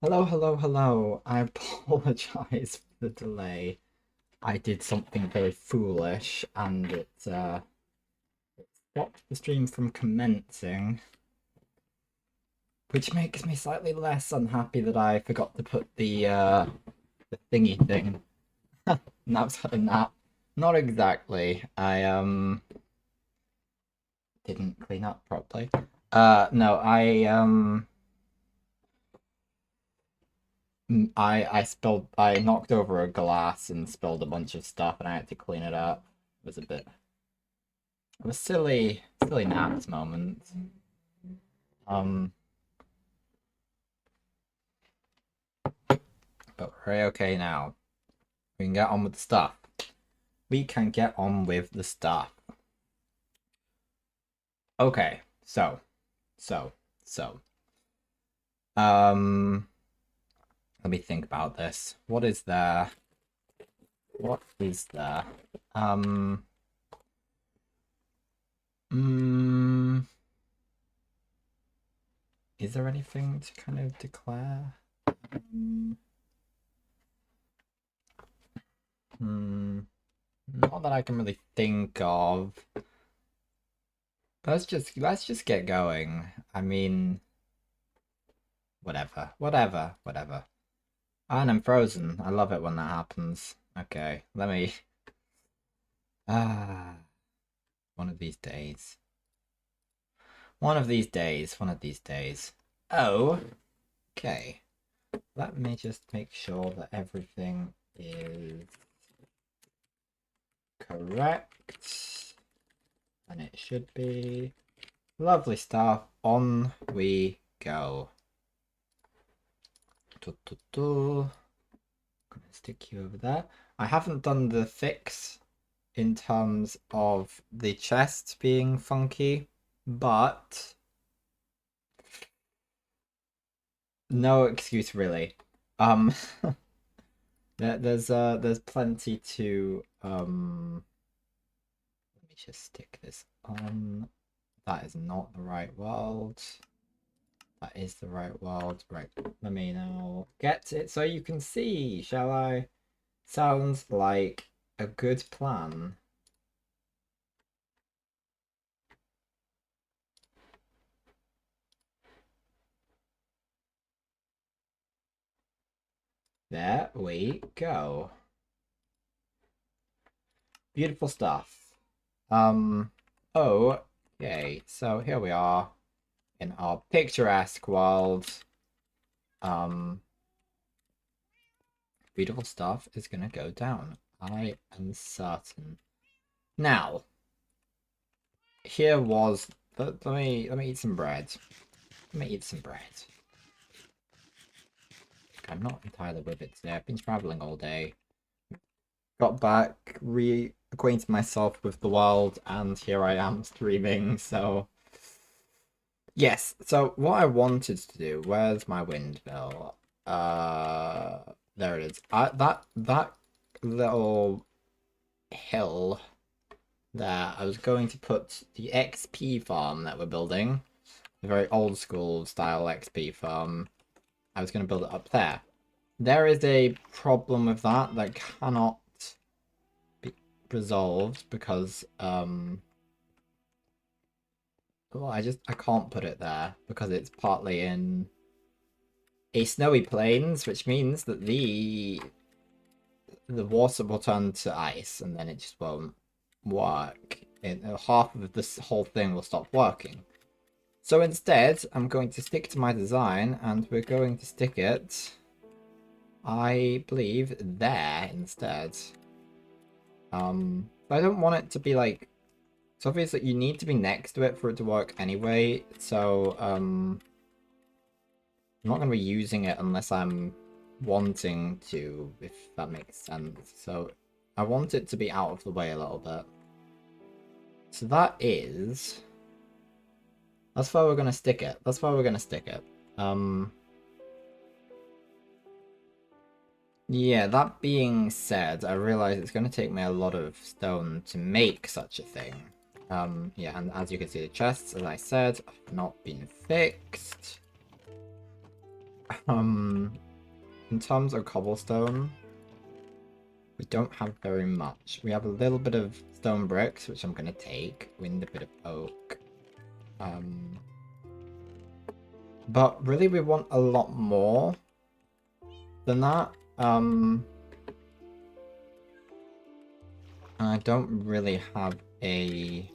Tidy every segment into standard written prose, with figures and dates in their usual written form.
Hello, hello, hello. I apologize for the delay. I did something very foolish and it stopped the stream from commencing, which makes me slightly less unhappy that I forgot to put the thingy thing. Naps had a nap. Not exactly. I didn't clean up properly. No, I knocked over a glass and spilled a bunch of stuff and I had to clean it up. It was a silly naps moment. Um, but we're okay now. We can get on with the stuff. We can get on with the stuff. Okay, so, so. Um, Let me think about this. What is there? What is there? Um, mm, is there anything to kind of declare? Hmm. Not that I can really think of. Let's just get going. I mean, whatever. And I'm frozen. I love it when that happens. Okay, let me. Ah, one of these days. One of these days. One of these days. Oh, okay. Let me just make sure that everything is correct, and it should be. Lovely stuff. On we go. Gonna stick you over there. I haven't done the fix in terms of the chest being funky, but no excuse really. Um, there's plenty to Let me just stick this on. That is not the right world. That is the right world. Right, let me now get it so you can see, shall I? Sounds like a good plan. There we go. Beautiful stuff. Okay, so here we are in our picturesque world. Um, Beautiful stuff is gonna go down. I am certain. Now, here was. Let me eat some bread. Let me eat some bread. I'm not entirely with it today. I've been traveling all day. Got back, reacquainted myself with the world, and here I am streaming. So yes. So what I wanted to do. Where's my windmill? Uh, there it is. That little hill there. I was going to put the XP farm that we're building, the very old school style XP farm. I was going to build it up there. There is a problem with that cannot be resolved because well, I can't put it there because it's partly in a snowy plains, which means that the water will turn to ice and then it just won't work. Half of this whole thing will stop working. So instead, I'm going to stick to my design and we're going to stick it, I believe, there instead. I don't want it to be like. So obviously you need to be next to it for it to work anyway. So I'm not going to be using it unless I'm wanting to, if that makes sense. So I want it to be out of the way a little bit. So that's where we're going to stick it. That's where we're going to stick it. Yeah, that being said, I realize it's going to take me a lot of stone to make such a thing. Yeah, and as you can see, the chests, as I said, have not been fixed. In terms of cobblestone, we don't have very much. We have a little bit of stone bricks, which I'm gonna take. We need a bit of oak. But really we want a lot more than that. I don't really have a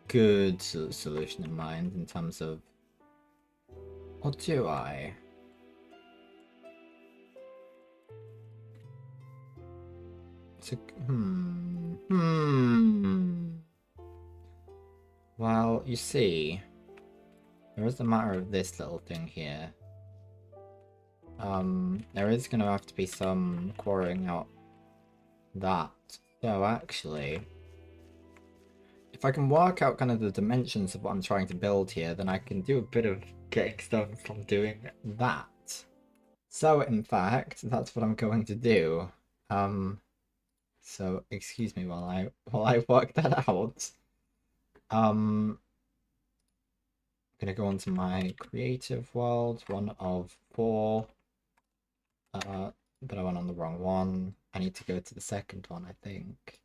good solution in mind in terms of... Or do I? It's a... Well, you see, there is the matter of this little thing here. There is going to have to be some quarrying out that. So actually, if I can work out kind of the dimensions of what I'm trying to build here, then I can do a bit of getting stuff from doing that. So in fact, that's what I'm going to do. So excuse me while I work that out. I'm gonna go onto my creative world, one of 4. But I went on the wrong one. I need to go to the second one, I think.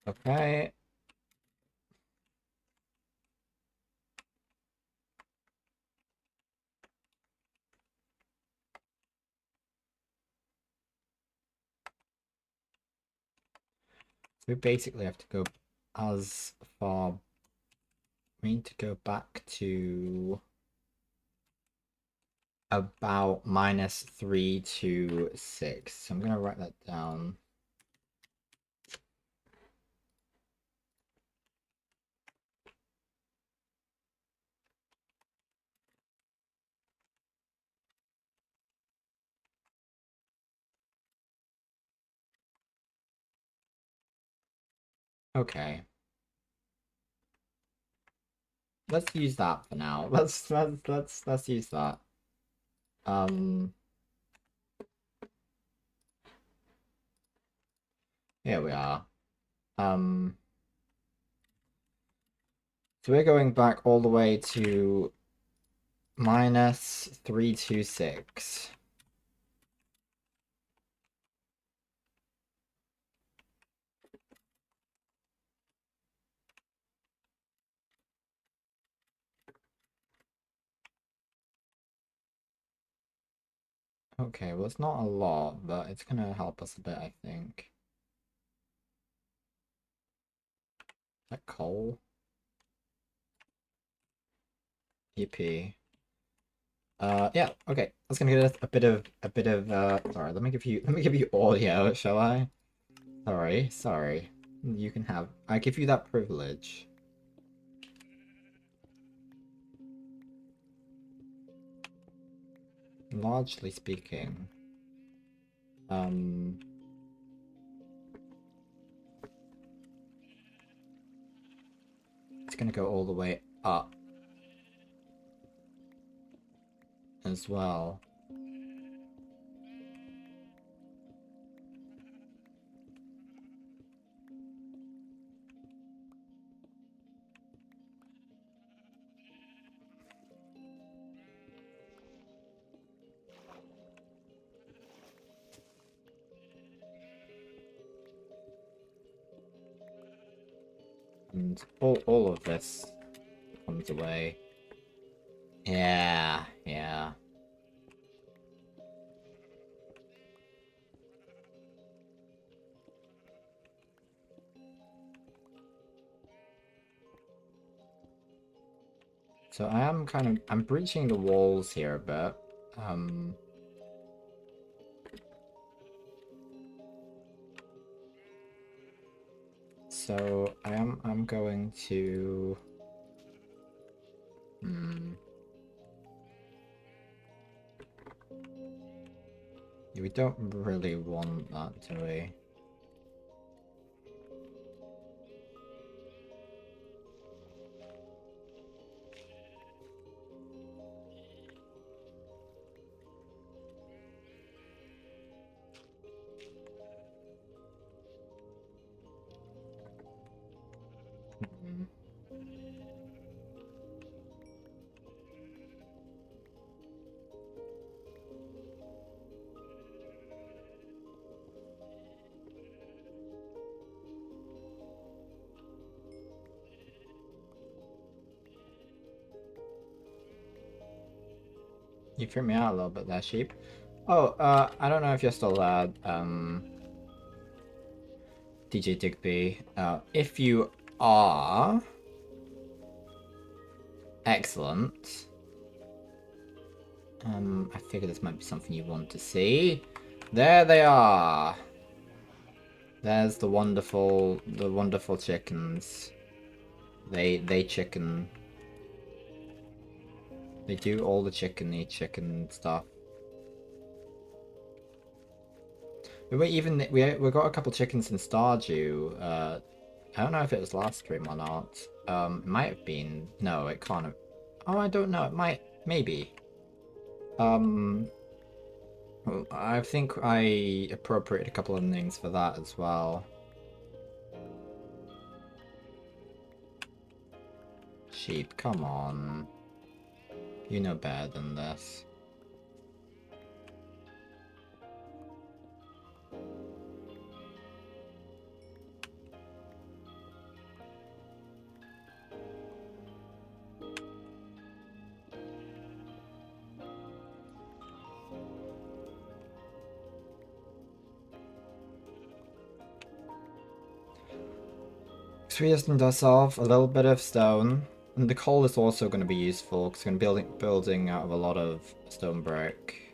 Okay. So we basically have to go as far. We need to go back to about -3 to 6. So I'm gonna write that down. Okay. Let's use that for now. Let's use that. Here we are. So we're going back all the way to -326. Okay, well it's not a lot, but it's gonna help us a bit, I think. Is that coal? EP. Yeah, okay. That's gonna give us a bit of sorry, let me give you audio, shall I? Sorry. You can have I give you that privilege. Largely speaking. It's gonna go all the way up as well. And all of this comes away. Yeah. So I'm breaching the walls here a bit. So I'm going to we don't really want that, do we? You threw me out a little bit there, sheep. Oh, I don't know if you're still there, DJ Digby. If you are, excellent. I figure this might be something you want to see. There they are. There's the wonderful chickens. They chicken. They do all the chicken-y chicken stuff. We got a couple chickens in Stardew. I don't know if it was last stream or not. It might have been. No, it can't have. Oh, I don't know. It might. Maybe. Um, well, I think I appropriated a couple of things for that as well. Sheep, come on. You know better than this. So we just need ourselves a little bit of stone. And the coal is also going to be useful because we're going to be building out of a lot of stone brick.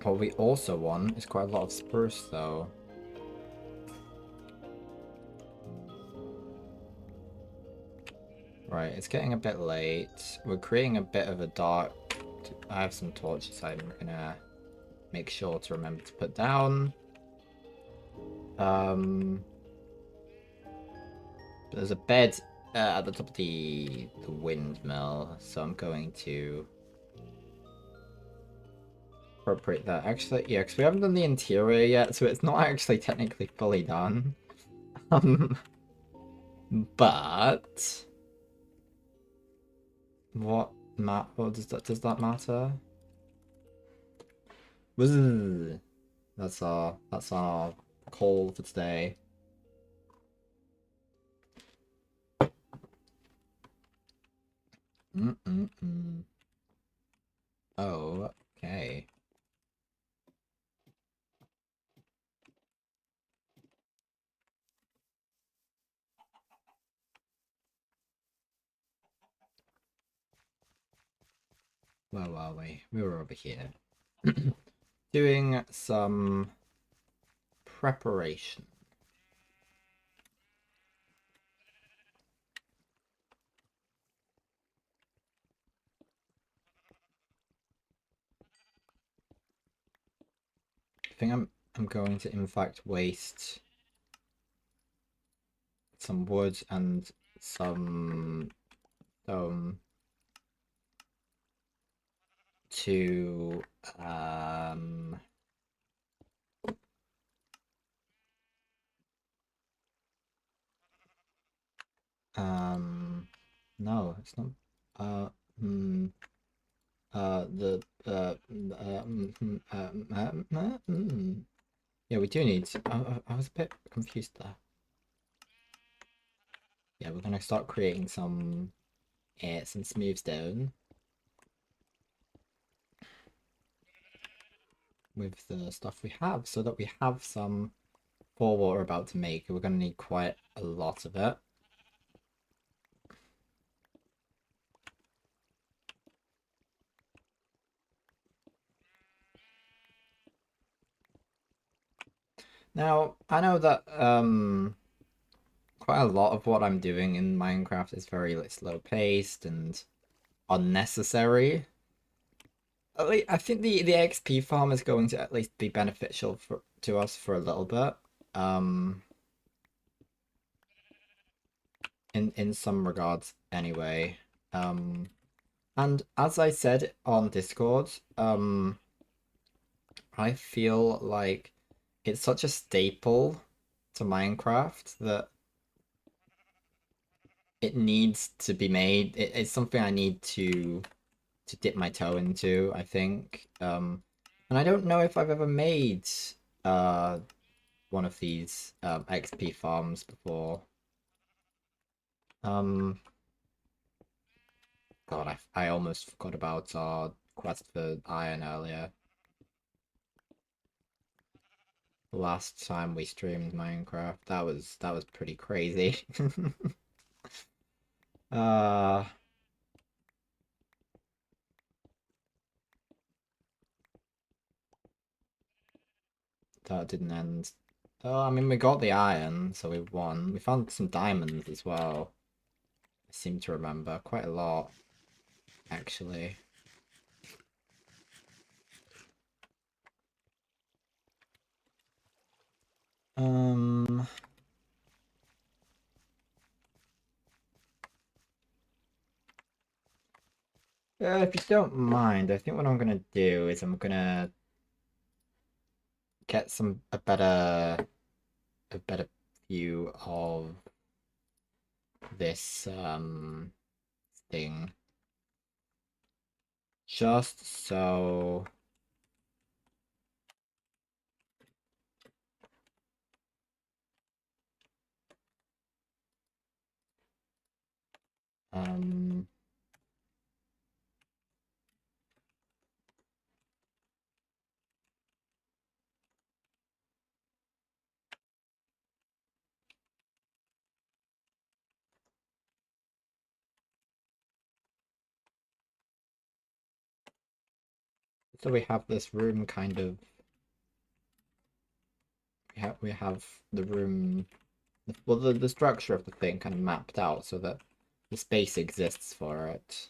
What we also want is quite a lot of spruce though. Right, it's getting a bit late. We're creating a bit of a dark... I have some torches I'm gonna make sure to remember to put down. There's a bed at the top of the windmill, so I'm going to appropriate that. Actually, yeah, because we haven't done the interior yet, so it's not actually technically fully done. But what does that matter? That's our call for today. Oh, okay. Where were we? We were over here. Doing some preparation. I think I'm going to in fact waste some wood and some stone to no, it's not the yeah, we do need I was a bit confused there. Yeah, we're gonna start creating some smooth stone with the stuff we have, so that we have some for what we're about to make. We're gonna need quite a lot of it. Now, I know that quite a lot of what I'm doing in Minecraft is very slow paced and unnecessary. I think the XP farm is going to at least be beneficial to us for a little bit. In some regards anyway. And as I said on Discord, I feel like it's such a staple to Minecraft that it needs to be made. It's something I need to dip my toe into, I think. And I don't know if I've ever made one of these XP farms before. God, I almost forgot about our quest for iron earlier. Last time we streamed Minecraft, that was pretty crazy. uh that didn't end. Oh, I mean we got the iron, so we won. We found some diamonds as well. I seem to remember quite a lot, actually. Um if you don't mind, I think what I'm gonna do is I'm gonna get a better view of this thing. Just so um so we have this room kind of we have the room well the structure of the thing kind of mapped out so that the space exists for it.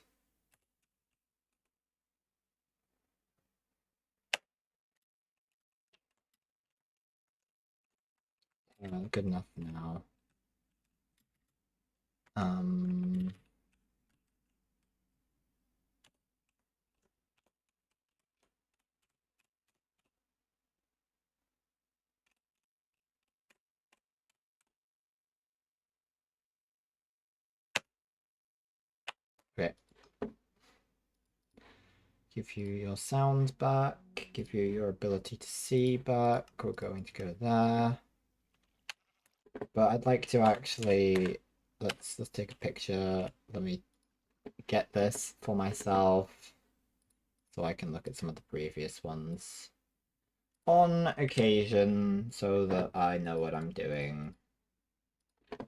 Good enough now. Um okay. Give you your sound back, give you your ability to see back. We're going to go there. But I'd like to actually let's take a picture. Let me get this for myself so I can look at some of the previous ones on occasion so that I know what I'm doing. So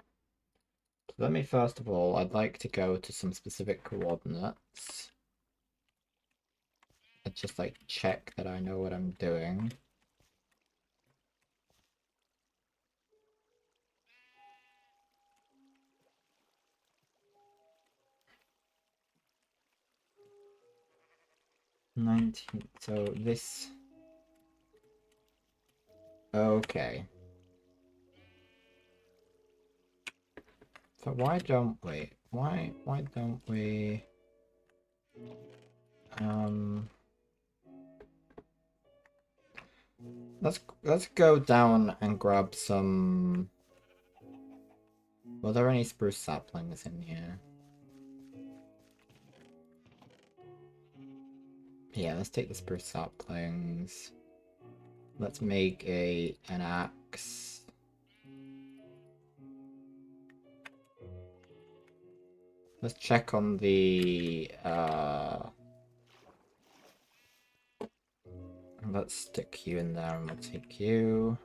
let me first of all, I'd like to go to some specific coordinates. I'd just like check that I know what I'm doing. So this. Okay. So why don't we? Why don't we? Um. Let's go down and grab some. Were there any spruce saplings in here? Yeah, let's take the spruce saplings. Let's make an axe. Let's check on the let's stick you in there and we'll take you.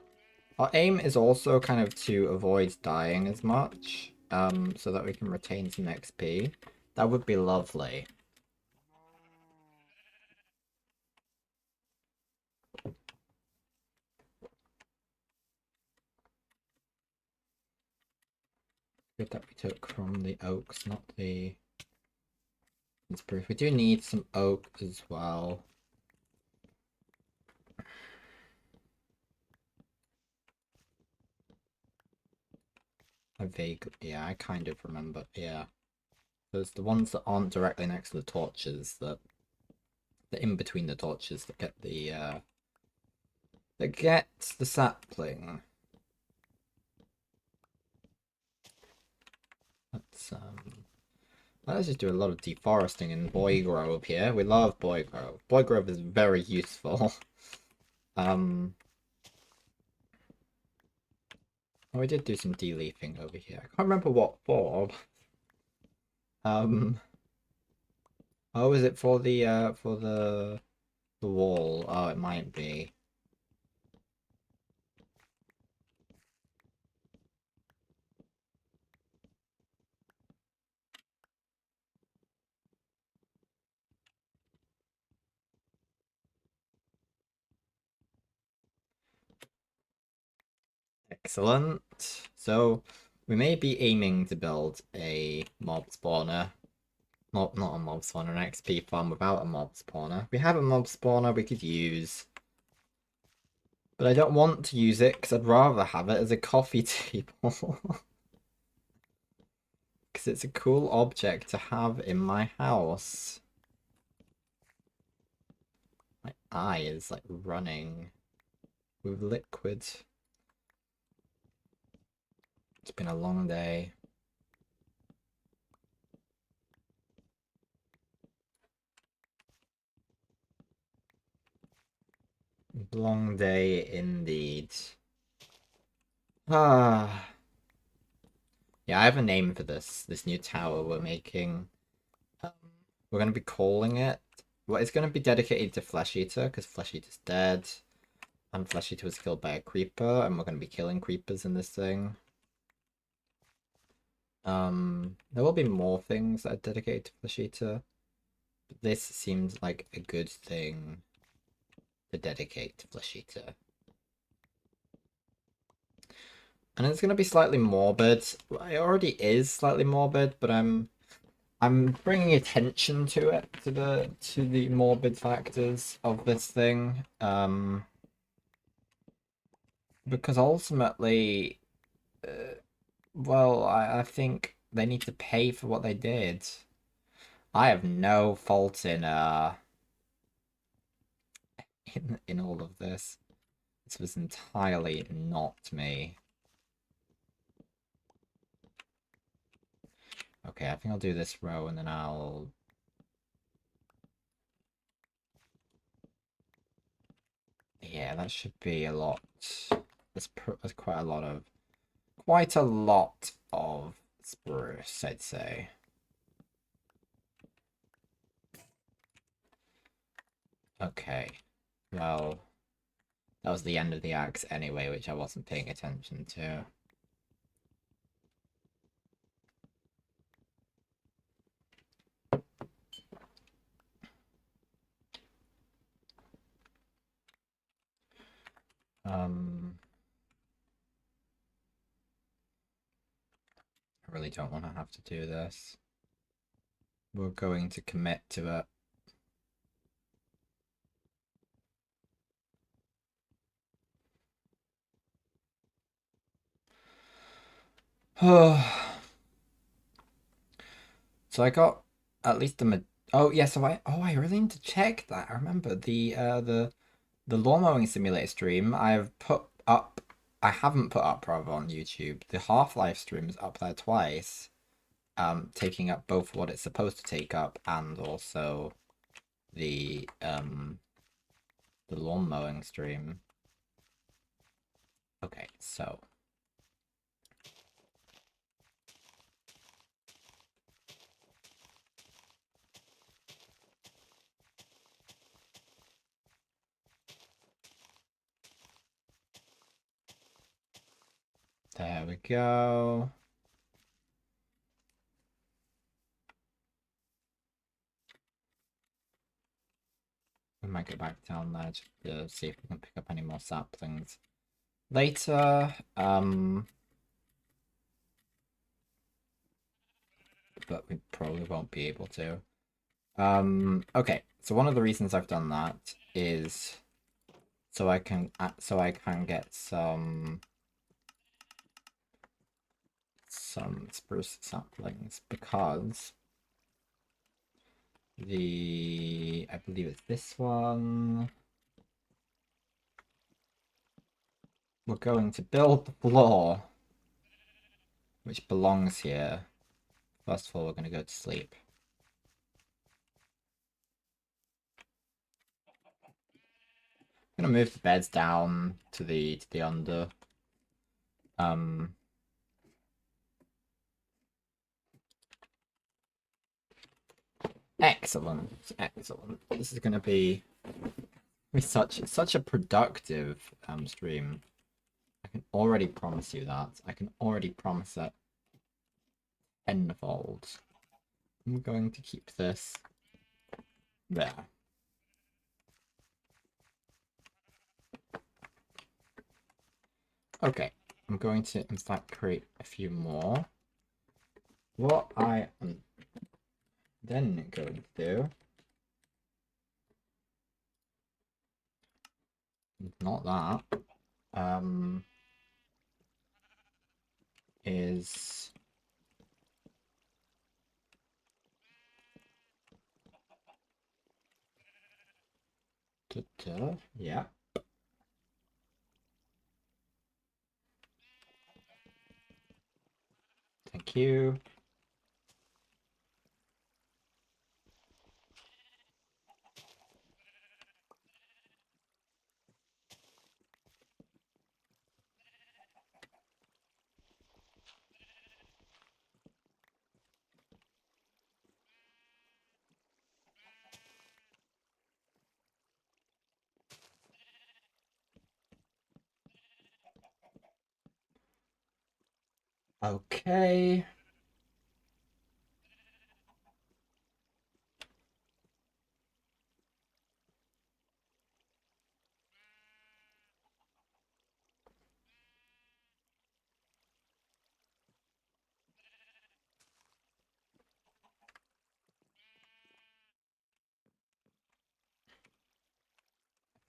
Our aim is also kind of to avoid dying as much, so that we can retain some XP. That would be lovely. Good that we took from the oaks, not the spruce. We do need some oak as well. Yeah, I kind of remember, yeah. There's the ones that aren't directly next to the torches, that in between the torches that get the sapling. Let's just do a lot of deforesting in Boygrove here. We love Boygrove. Boygrove is very useful. Oh, we did do some de-leafing over here. I can't remember what for. Um, Oh, is it for the wall? Oh, it might be. Excellent. So we may be aiming to build a mob spawner. Not a mob spawner, an XP farm without a mob spawner. We have a mob spawner we could use. But I don't want to use it because I'd rather have it as a coffee table. Because it's a cool object to have in my house. My eye is like running with liquid. It's been a long day. Long day indeed. Ah. Yeah, I have a name for this new tower we're making. Um, we're gonna be calling it. Well, it's gonna be dedicated to Flesh Eater because Flesh Eater's dead, and Flesh Eater was killed by a creeper, and we're gonna be killing creepers in this thing. There will be more things that are dedicated to Flesh Eater, but this seems like a good thing to dedicate to Flesh Eater. And it's gonna be slightly morbid. It already is slightly morbid, but I'm bringing attention to it, to the morbid factors of this thing, because ultimately, well, I think they need to pay for what they did. I have no fault in all of this. This was entirely not me. Okay, I think I'll do this row and then I'll. Yeah, that should be a lot. That's quite a lot of spruce, I'd say. Okay, well, that was the end of the axe anyway, which I wasn't paying attention to. I really don't want to have to do this. We're going to commit to it. So I got at least a oh yeah, I really need to check that. I remember the lawn mowing simulator stream I haven't put up rather on YouTube. The Half-Life stream is up there twice. Taking up both what it's supposed to take up and also the lawn mowing stream. Okay, so there we go. We might go back down there just to see if we can pick up any more saplings later. But we probably won't be able to. Okay, so one of the reasons I've done that is so I can get some spruce saplings because I believe it's this one. We're going to build the floor, which belongs here. First of all, we're going to go to sleep. I'm going to move the beds down to the under. Excellent, excellent. This is gonna be such a productive stream. I can already promise you that. I can already promise it tenfold. I'm going to keep this there. Okay, I'm going to in fact create a few more. What I am then going to do, not that, is yeah. Thank you. Okay.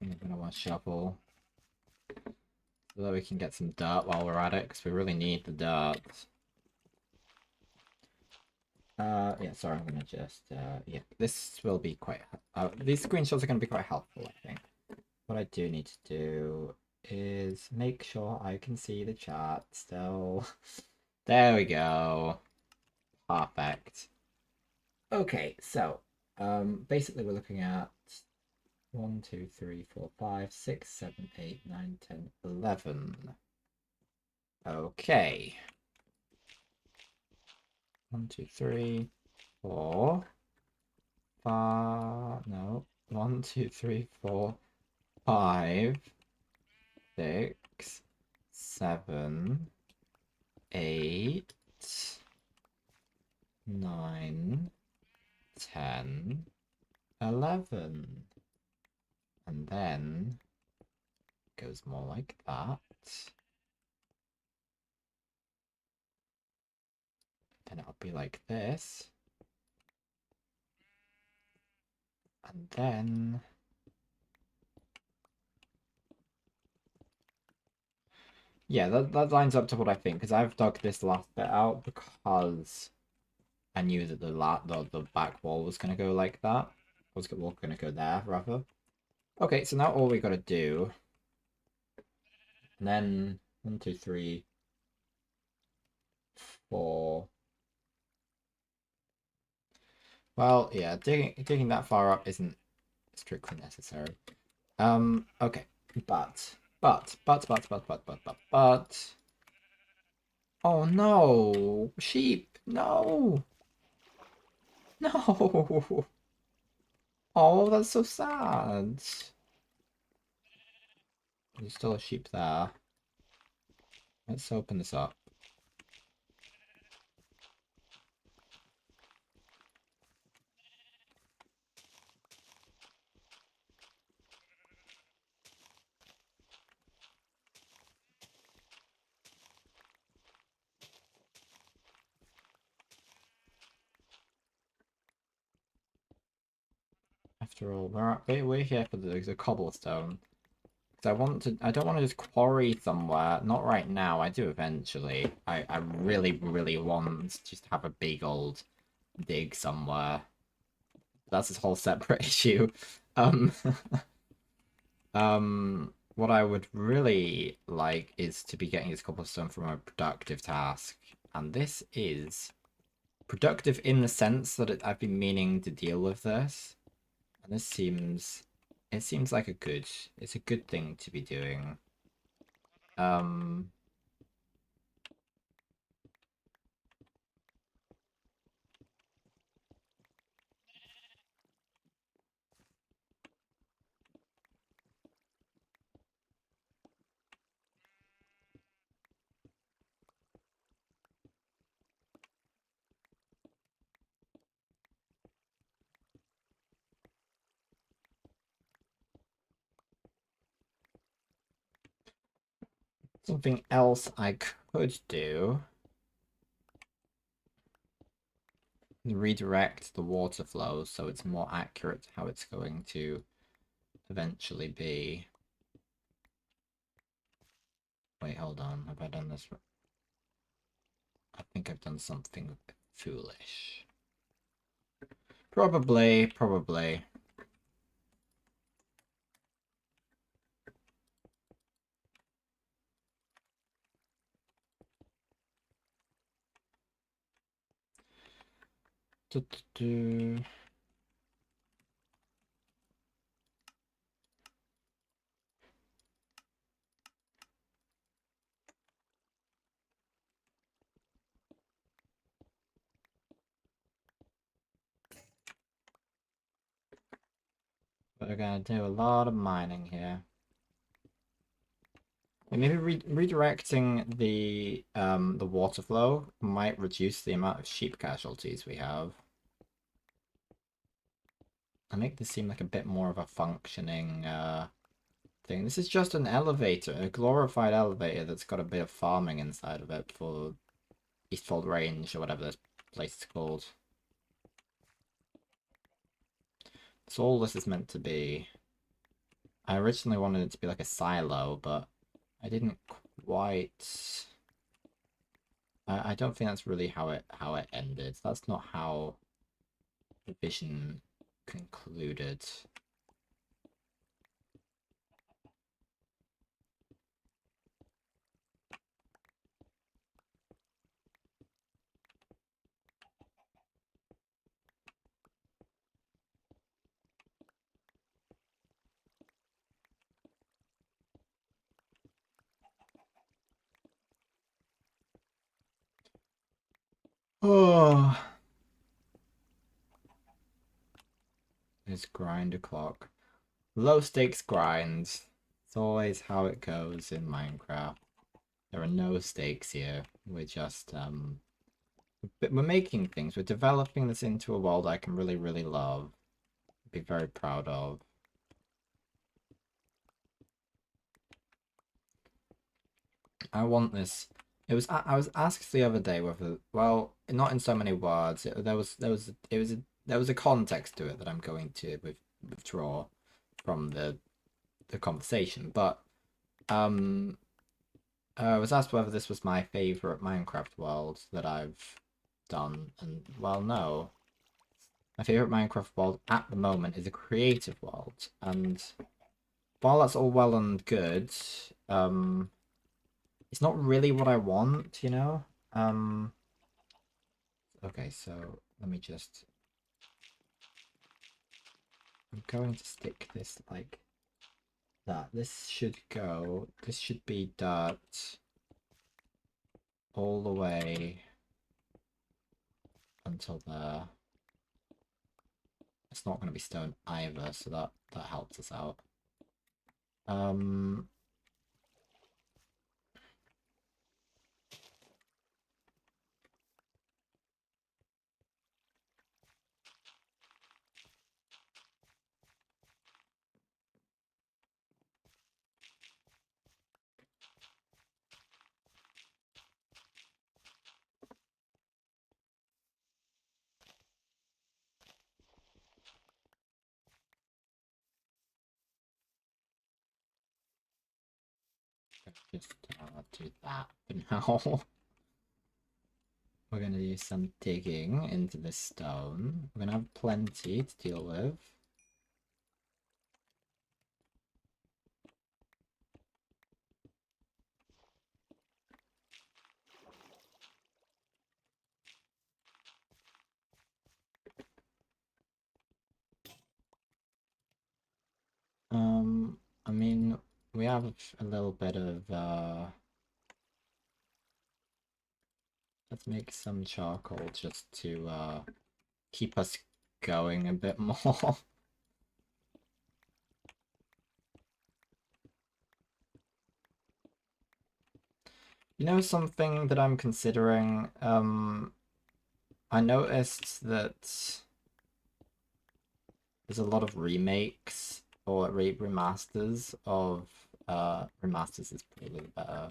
I'm gonna want to shovel so that we can get some dirt while we're at it, because we really need the dirt. Yeah, sorry, I'm gonna just, yeah, this will be quite, these screenshots are gonna be quite helpful, I think. What I do need to do is make sure I can see the chat still. There we go. Perfect. Okay, so, basically we're looking at 1, 2, 3, 4, 5, 6, 7, 8, 9, 10, 11. Okay. 1, 2, 3, 4, 5. No. 1, 2, 3, 4, 5, 6, 7, 8, 9, 10, 11. And then it goes more like that. Then it'll be like this. And then yeah, that lines up to what I think, because I've dug this last bit out because I knew that the back wall was gonna go like that. Was gonna go there rather. Okay, so now all we gotta do, and then 1, 2, 3, 4. Well, yeah, digging that far up isn't strictly necessary. Okay, but. Oh no, sheep, no, no. Oh, that's so sad. There's still a sheep there. Let's open this up. After all, we're here for the cobblestone. Because I don't want to just quarry somewhere. Not right now. I do eventually. I really, really want to just have a big old dig somewhere. That's this whole separate issue. Um, what I would really like is to be getting this cobblestone from a productive task. And this is productive in the sense that I've been meaning to deal with this. And this seems like it's a good thing to be doing. Um, Something else I could do, redirect the water flow so it's more accurate to how it's going to eventually be. Wait, hold on. Have I done this? I think I've done something foolish. Probably. Do. We're gonna do a lot of mining here. Maybe redirecting the water flow might reduce the amount of sheep casualties we have. And make this seem like a bit more of a functioning thing. This is just an elevator, a glorified elevator that's got a bit of farming inside of it for Eastfold Range or whatever this place is called. That's all this is meant to be. I originally wanted it to be like a silo, but I didn't quite. I don't think that's really how it ended. That's not how the vision concluded. Oh, this grind o'clock. Low stakes grinds. It's always how it goes in Minecraft. There are no stakes here. We're just but we're making things. We're developing this into a world I can really love. Be very proud of. I want this. I was asked the other day whether, well, not in so many words. There was a context to it that I'm going to withdraw from the conversation. But I was asked whether this was my favorite Minecraft world that I've done, and well, no. My favorite Minecraft world at the moment is a creative world, and while that's all well and good, it's not really what I want, you know? Okay, so let me just... I'm going to stick this like that. This should go... This should be dirt all the way until there. It's not going to be stone either, so that helps us out. Um... Just do that for now. We're going to do some digging into this stone. We're going to have plenty to deal with. I mean, we have a little bit of, let's make some charcoal just to, keep us going a bit more. You know something that I'm considering? I noticed that there's a lot of remakes or remasters of, remasters is probably better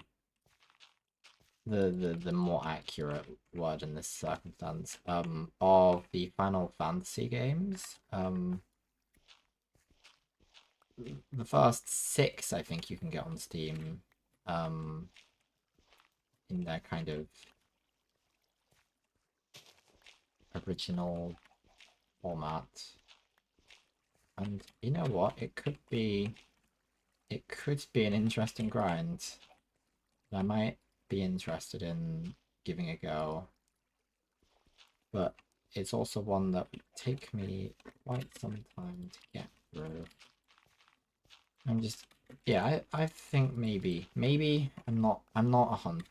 the more accurate word in this circumstance, of the Final Fantasy games. The first 6 I think you can get on Steam, in their kind of original format. And you know what? It could be an interesting grind. I might be interested in giving a go. But it's also one that would take me quite some time to get through. I'm just, yeah, I think maybe I'm not 100%.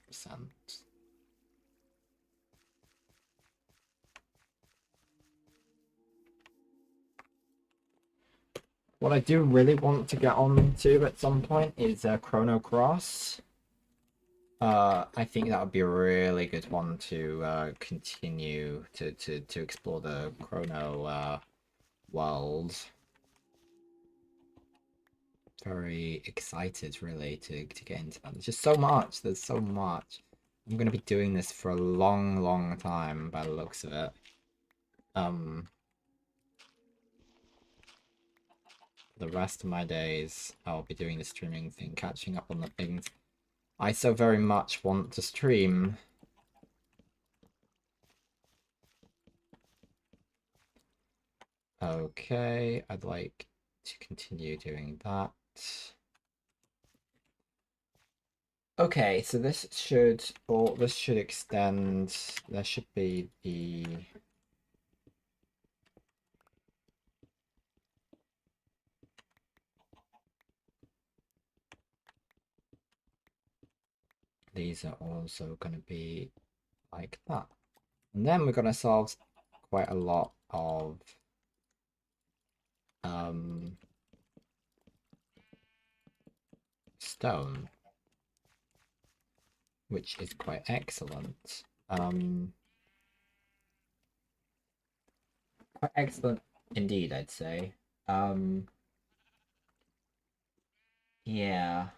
What I do really want to get on to at some point is Chrono Cross. I think that would be a really good one to continue to explore the Chrono world. Very excited really to get into that. There's just so much. There's so much. I'm gonna be doing this for a long time by the looks of it. The rest of my days I'll be doing the streaming thing, catching up on the things I so very much want to stream. Okay, I'd like to continue doing that. Okay, so this should extend. There should be the these are also going to be like that. And then we're going to solve quite a lot of stone, which is quite excellent. Quite excellent indeed, I'd say. Yeah.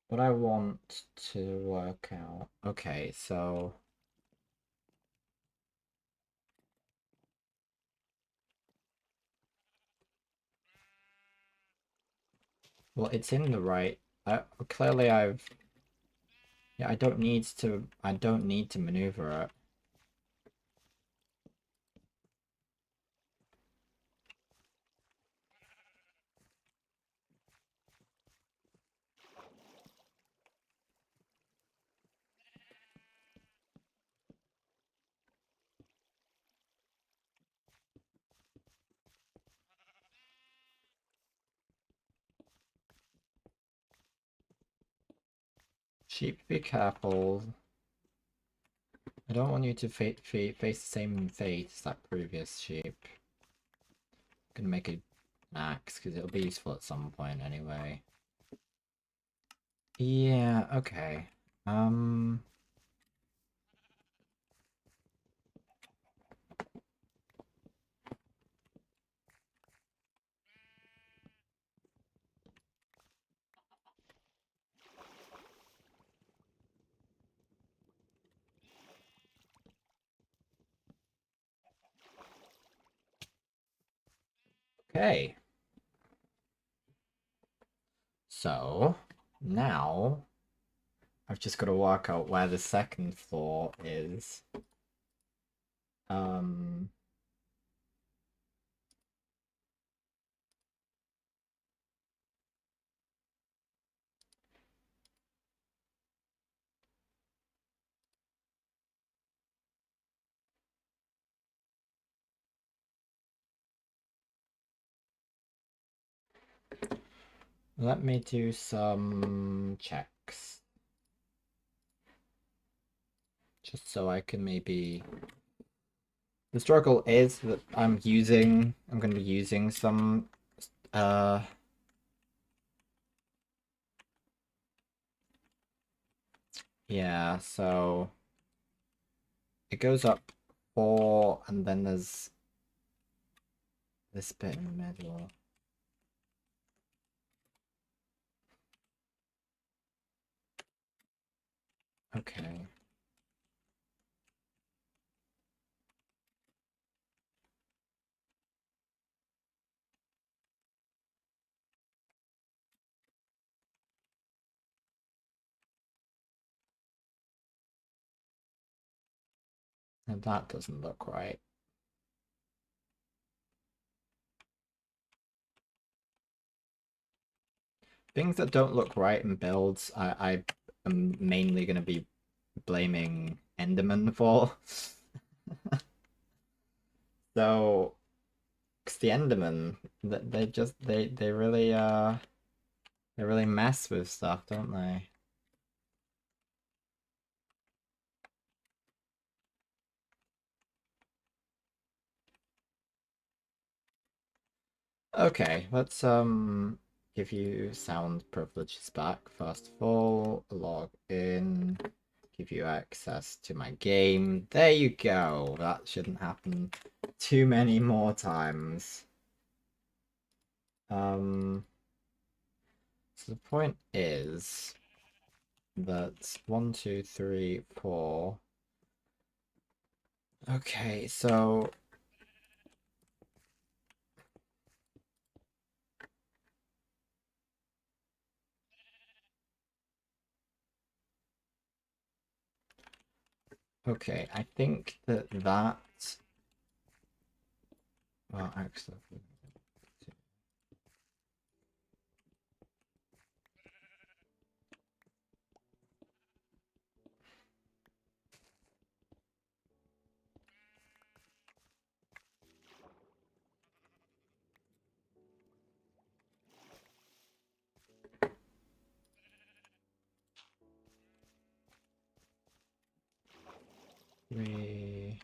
What I want to work out. Okay, so well, it's in the right. Clearly, yeah. I don't need to. I don't need to maneuver it. Sheep, be careful. I don't want you to face the same fate as that previous sheep. I'm gonna make an axe because it'll be useful at some point anyway. Yeah. Okay. Okay. So now I've just got to work out where the second floor is. Let me do some checks. Just so I can maybe... The struggle is that I'm going to be using some, yeah, so it goes up 4, and then there's this bit in the middle. Okay. And that doesn't look right. Things that don't look right in builds, I am mainly going to be blaming Enderman for. So, because the Enderman, they just they really mess with stuff, don't they? Okay, let's give you sound privileges back. First of all, log in, give you access to my game. There you go. That shouldn't happen too many more times. So the point is that 1, 2, 3, 4. Okay, so okay, I think that well, actually, 3.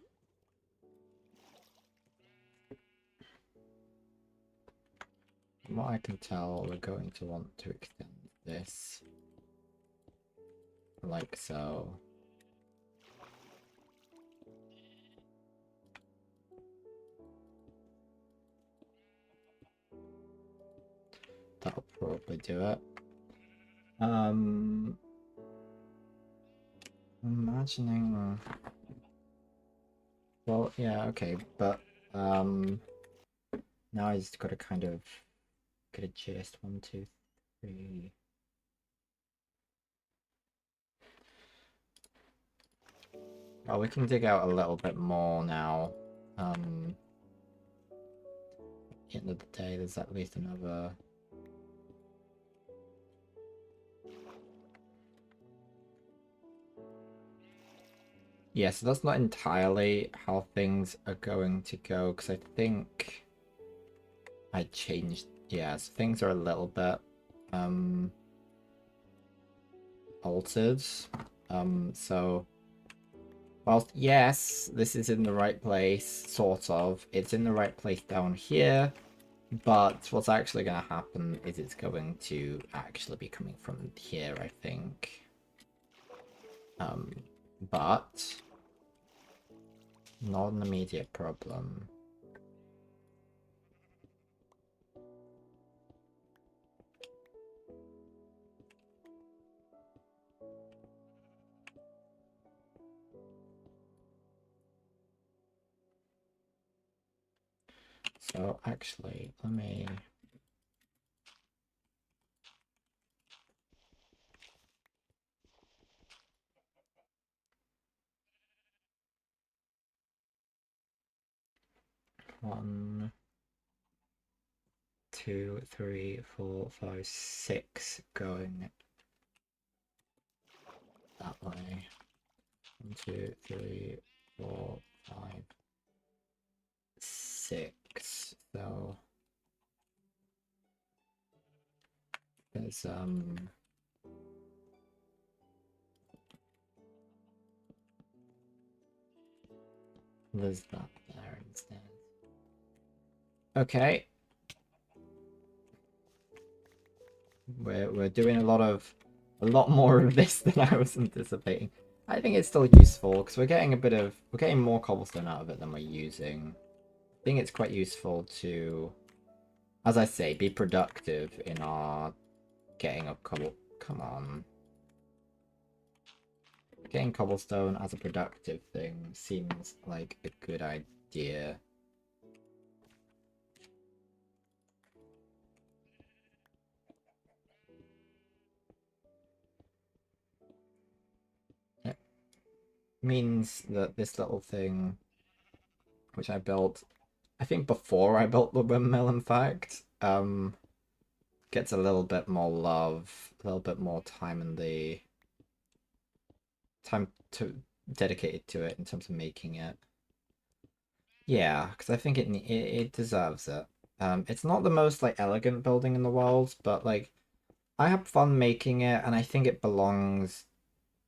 From what I can tell, we're going to want to extend this like so. That'll probably do it. Imagining. Well, yeah, okay, but now I just gotta kind of get a gist. 1, 2, 3. Oh, we can dig out a little bit more now. At the end of the day, there's at least another. Yeah, so that's not entirely how things are going to go, because I think I changed. Yeah, so things are a little bit altered. So whilst yes, this is in the right place, sort of, it's in the right place down here, but what's actually going to happen is it's going to actually be coming from here, I think. But not an immediate problem. So actually, let me. One, 2, 3, 4, 5, 6 going that way. 1, 2, 3, 4, 5, 6. So there's that there instead. Okay. We're doing a lot more of this than I was anticipating. I think it's still useful because we're getting more cobblestone out of it than we're using. I think it's quite useful to, as I say, be productive in our getting up cobble. Come on. getting cobblestone as a productive thing seems like a good idea. It means that this little thing, which I built, I think before I built the windmill, in fact, gets a little bit more love, a little bit more time in the time to dedicated to it in terms of making it. Yeah, because I think it deserves it. It's not the most like elegant building in the world, but like I have fun making it, and I think it belongs.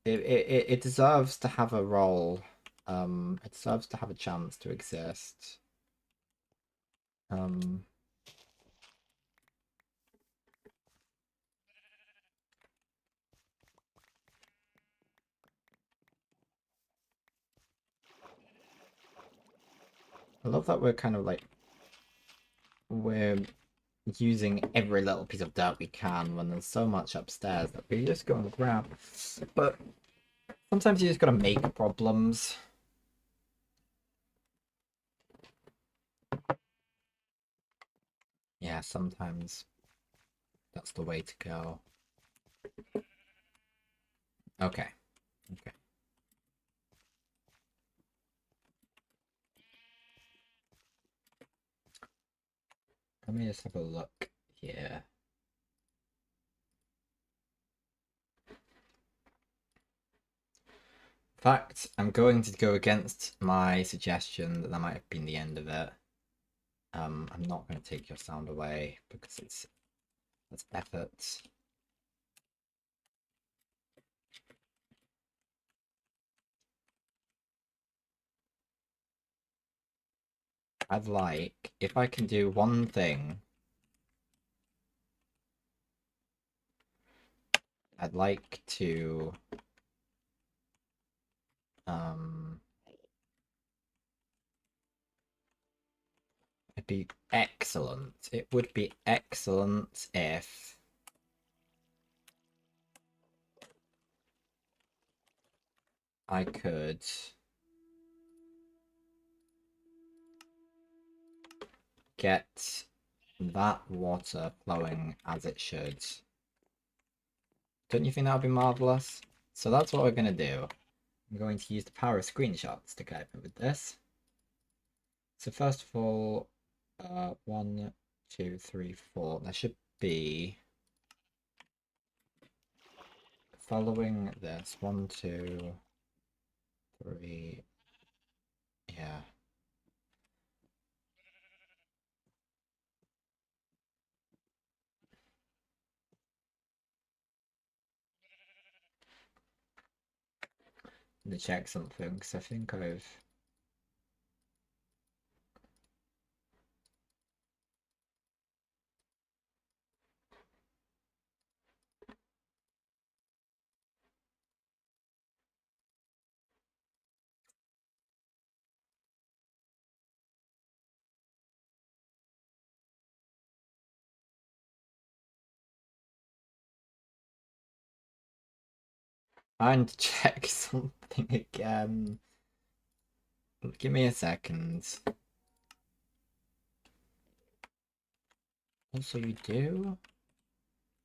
It deserves to have a role. It deserves to have a chance to exist. Um, I love that we're kind of like we're using every little piece of dirt we can when there's so much upstairs that we just go and grab. But sometimes you just gotta make problems. Yeah, sometimes that's the way to go. Okay. Okay. Let me just have a look here. In fact, I'm going to go against my suggestion that might have been the end of it. I'm not going to take your sound away because that's effort. I'd like, if I can do one thing, I'd like to it'd be excellent. It would be excellent if I could get that water flowing as it should. Don't you think that would be marvelous? So that's what we're going to do. I'm going to use the power of screenshots to guide me with this. So first of all, 1, 2, 3, 4. There should be following this 1, 2, 3. Yeah. To check something because I think I've. I'm to check something again. Give me a second. Also, you do?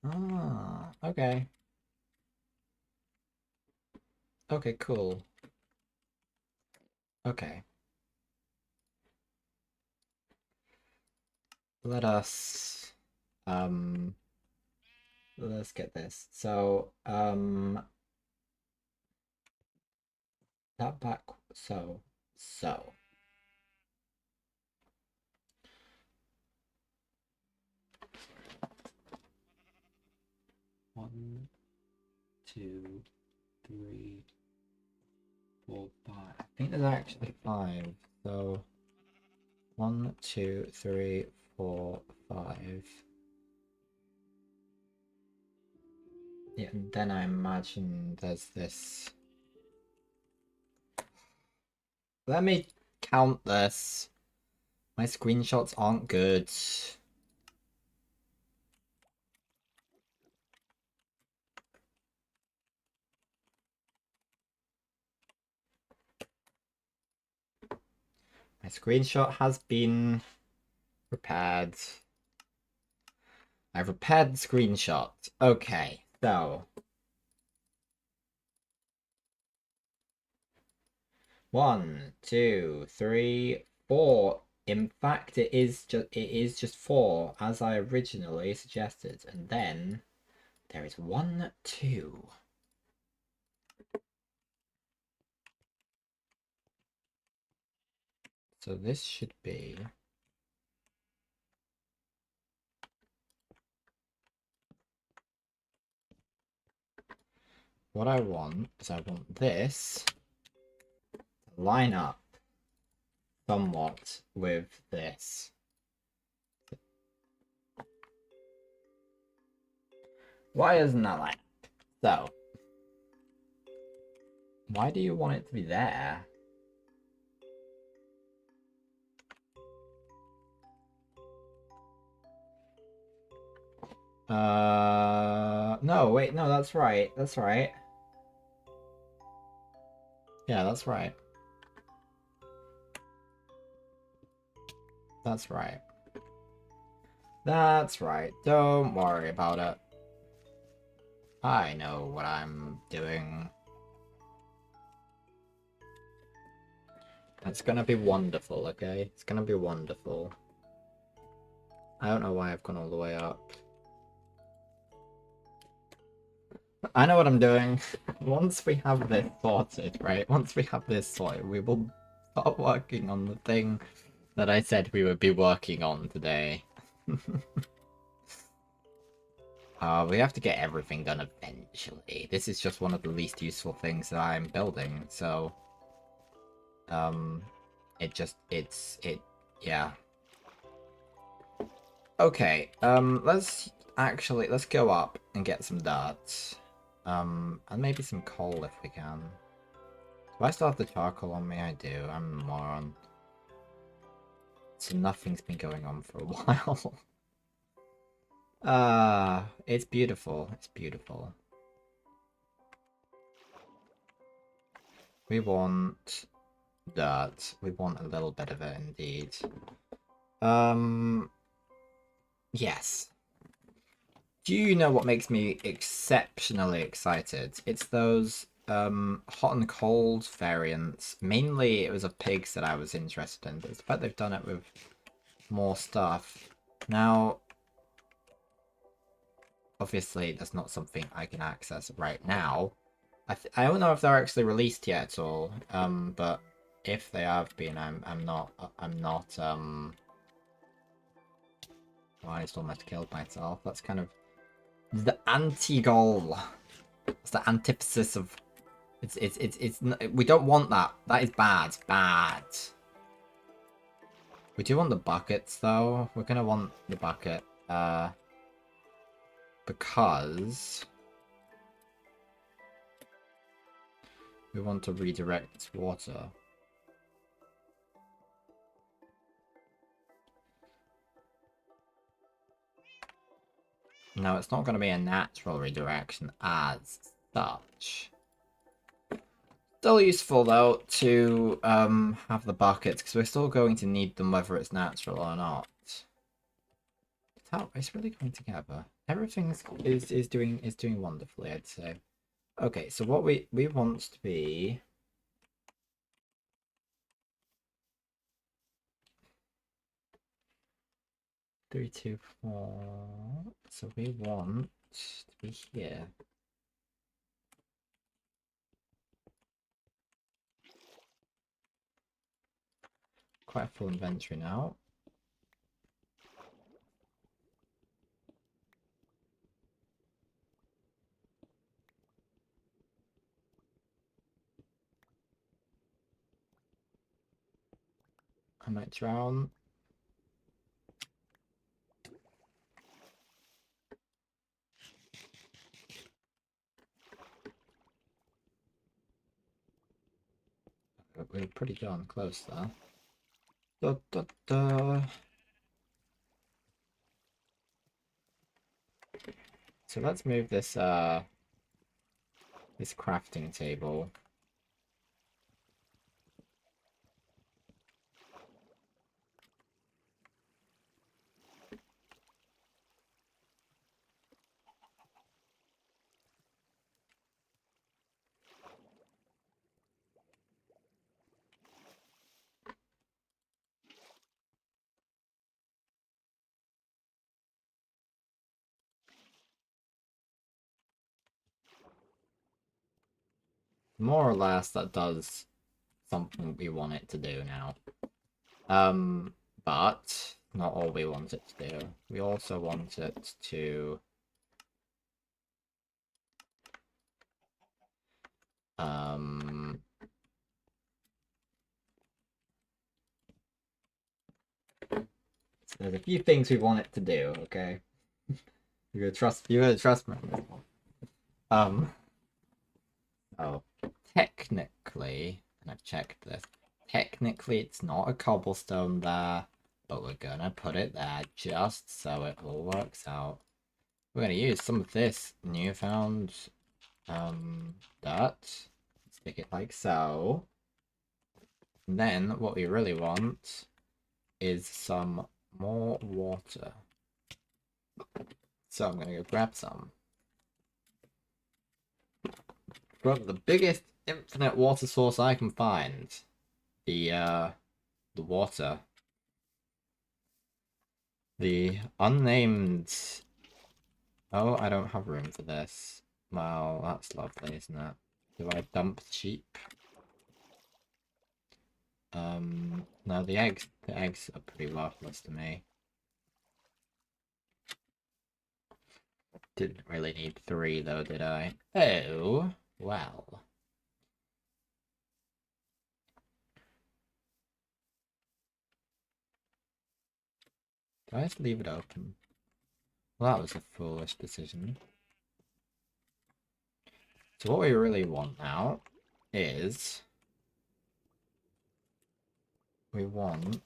Ah, okay. Okay, cool. Okay. Let us let's get this. So, that back so. 1, 2, 3, 4, 5. I think there's actually 5. So 1, 2, 3, 4, 5. Yeah, and then I imagine there's this. Let me count this. My screenshots aren't good. My screenshot has been repaired. I've repaired the screenshot. Okay, so 1, 2, 3, 4. In fact, it is just 4, as I originally suggested. And then there is 1, 2. So this should be what I want is I want this to line up somewhat with this. Why isn't that like so? Why do you want it to be there? No, wait, no, that's right. That's right. Yeah, that's right. That's right. That's right. Don't worry about it. I know what I'm doing. It's gonna be wonderful, okay? It's gonna be wonderful. I don't know why I've gone all the way up. I know what I'm doing. Once we have this sorted, right? Once we have this sorted, we will start working on the thing that I said we would be working on today. We have to get everything done eventually. This is just one of the least useful things that I'm building, so... yeah. Okay, let's go up and get some dirt. And maybe some coal if we can. Do I still have the charcoal on me? I do. I'm a moron. So nothing's been going on for a while. It's beautiful. It's beautiful. We want dirt. We want a little bit of it indeed. Yes. Do you know what makes me exceptionally excited? It's those hot and cold variants. Mainly it was of pigs that I was interested in, but it's the fact they've done it with more stuff. Now, obviously that's not something I can access right now. I don't know if they're actually released yet at all. But if they have been, I'm not oh, I just almost killed myself. That's kind of the anti-goal. It's the antithesis of we don't want that. That is bad. Bad. We do want the buckets though. We're gonna want the bucket. Because we want to redirect water. Now, it's not going to be a natural redirection as such. Still useful, though, to have the buckets, because we're still going to need them whether it's natural or not. It's really going together. Everything is doing wonderfully, I'd say. Okay, so what we want to be... 3, 2, 4... So we want to be here. Quite a full inventory now. I might drown. We're pretty darn close there. Da, da, da. So let's move this this crafting table. more or less that does something we want it to do now. But not all we want it to do. We also want it to so there's a few things we want it to do, okay? You gotta trust me on this one. Oh, technically, and I've checked this, technically it's not a cobblestone there, but we're gonna put it there just so it all works out. We're gonna use some of this newfound dirt, stick it like so. And then what we really want is some more water. So I'm gonna go grab some. Grab the biggest infinite water source I can find. The water. The unnamed... Oh, I don't have room for this. Well, that's lovely, isn't it? Do I dump the sheep? No, the eggs are pretty worthless to me. Didn't really need 3 though, did I? Oh, well. Did I just leave it open? Well, that was a foolish decision. So what we really want now is... We want...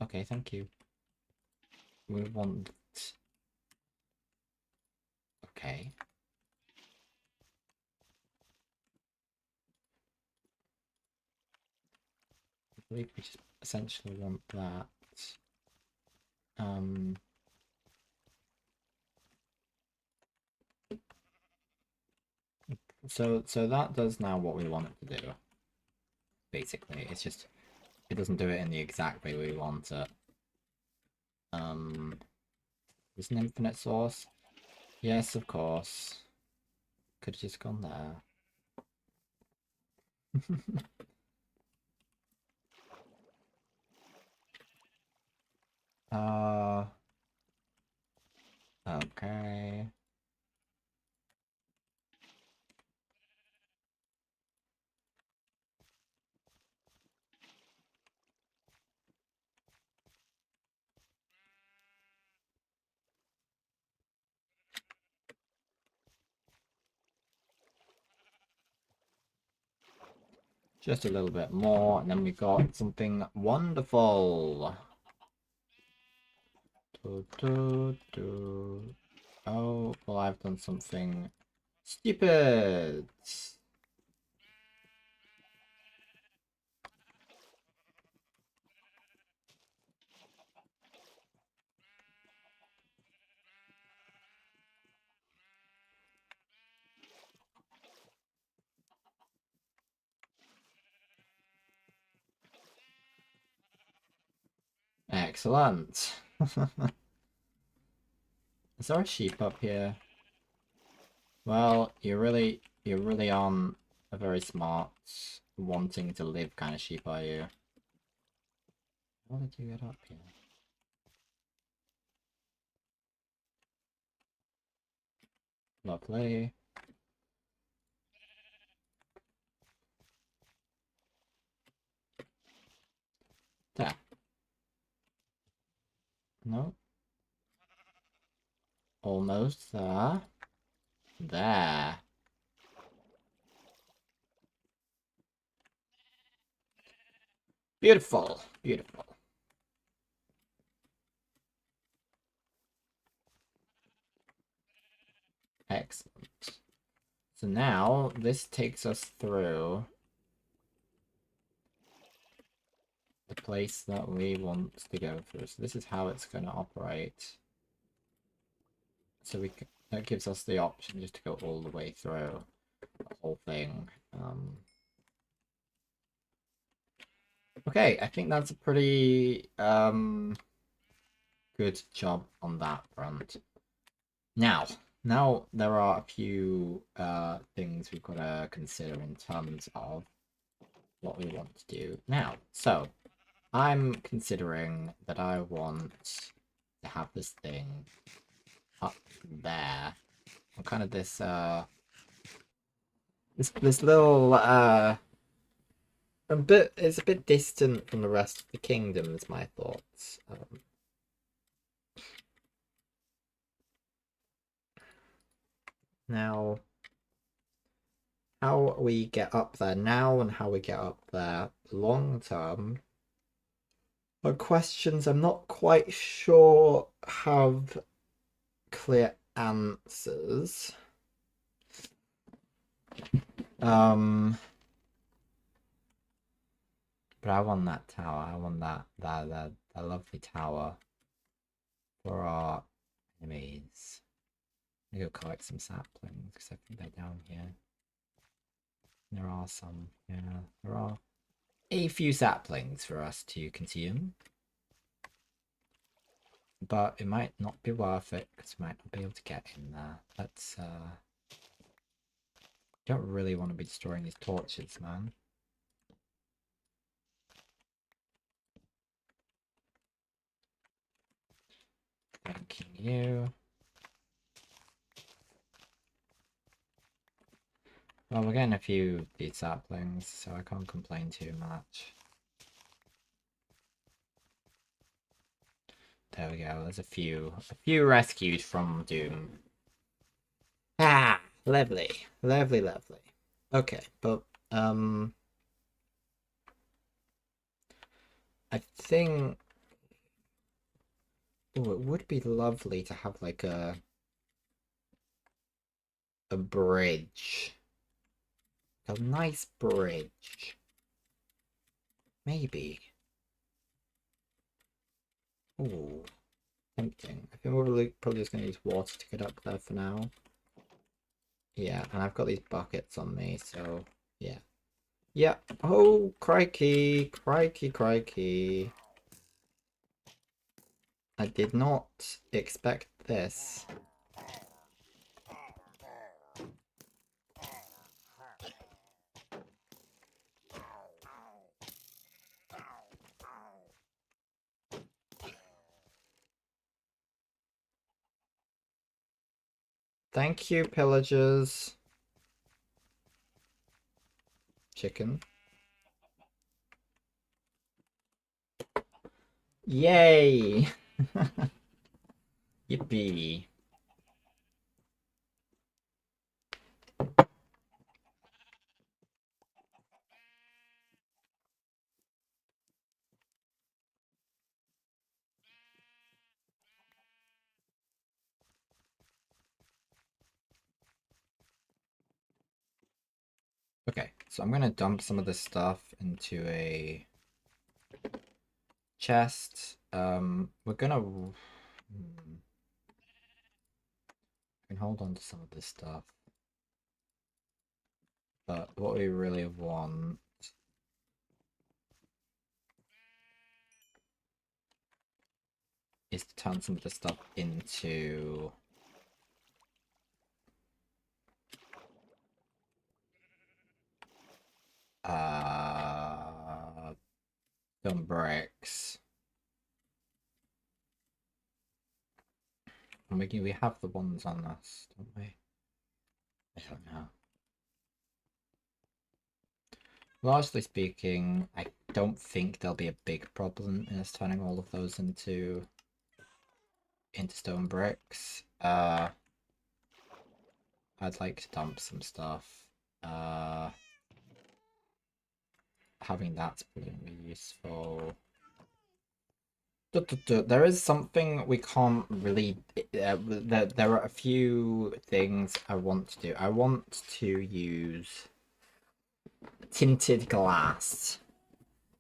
Okay, thank you. We want... Okay. I believe we just essentially want that. So that does now what we want it to do. Basically, it's just it doesn't do it in the exact way we want it. Is an infinite source? Yes, of course. Could have just gone there. Okay. Just a little bit more, and then we got something wonderful. Oh, well, I've done something stupid. Excellent. Is there a sheep up here? Well, you're really on a very smart, wanting to live kind of sheep, are you? How did you get up here? Lovely. There. No. Almost there. There. Beautiful. Beautiful. Excellent. So now this takes us through the place that we want to go through. So this is how it's going to operate. So that gives us the option just to go all the way through the whole thing. Okay, I think that's a pretty good job on that front. Now, Now there are a few things we've got to consider in terms of what we want to do now. So I'm considering that I want to have this thing up there. On kind of this this little it's a bit distant from the rest of the kingdom is my thoughts. Now how we get up there now and how we get up there long term are questions I'm not quite sure have clear answers. But I want that tower. I want that lovely tower for our enemies. I'm gonna go collect some saplings because I think they're down here. There are some. Yeah, there are a few saplings for us to consume. But it might not be worth it because we might not be able to get in there. Let's don't really want to be destroying these torches, man. Thanking you. Well, we're getting a few of these saplings, so I can't complain too much. There we go. There's a few rescued from Doom. Ah, lovely, lovely, lovely. Okay, but I think oh, it would be lovely to have like a bridge, a nice bridge, maybe. Oh, tempting. I think we're really probably just gonna use water to get up there for now. Yeah, and I've got these buckets on me, so yeah. Yeah. Oh, crikey, crikey, crikey. I did not expect this. Thank you, pillagers. Chicken. Yay! Yippee. Okay, so I'm gonna dump some of this stuff into a chest. We're gonna can hold on to some of this stuff. But what we really want is to turn some of this stuff into some bricks. And we have the ones on us, don't we? I don't know. Largely speaking, I don't think there'll be a big problem in us turning all of those into stone bricks. I'd like to dump some stuff. Having that's brilliantly useful. There is something we can't really. There are a few things I want to do. I want to use tinted glass.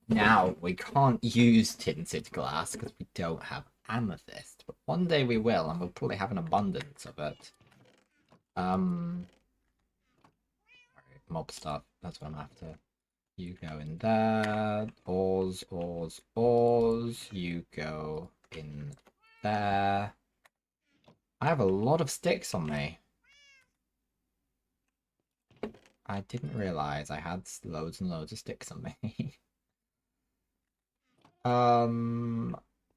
Now, we can't use tinted glass because we don't have amethyst, but one day we will, and we'll probably have an abundance of it. Mob stuff, that's what I'm after. You go in there. Ores, ores, ores. You go in there. I have a lot of sticks on me. I didn't realize I had loads and loads of sticks on me.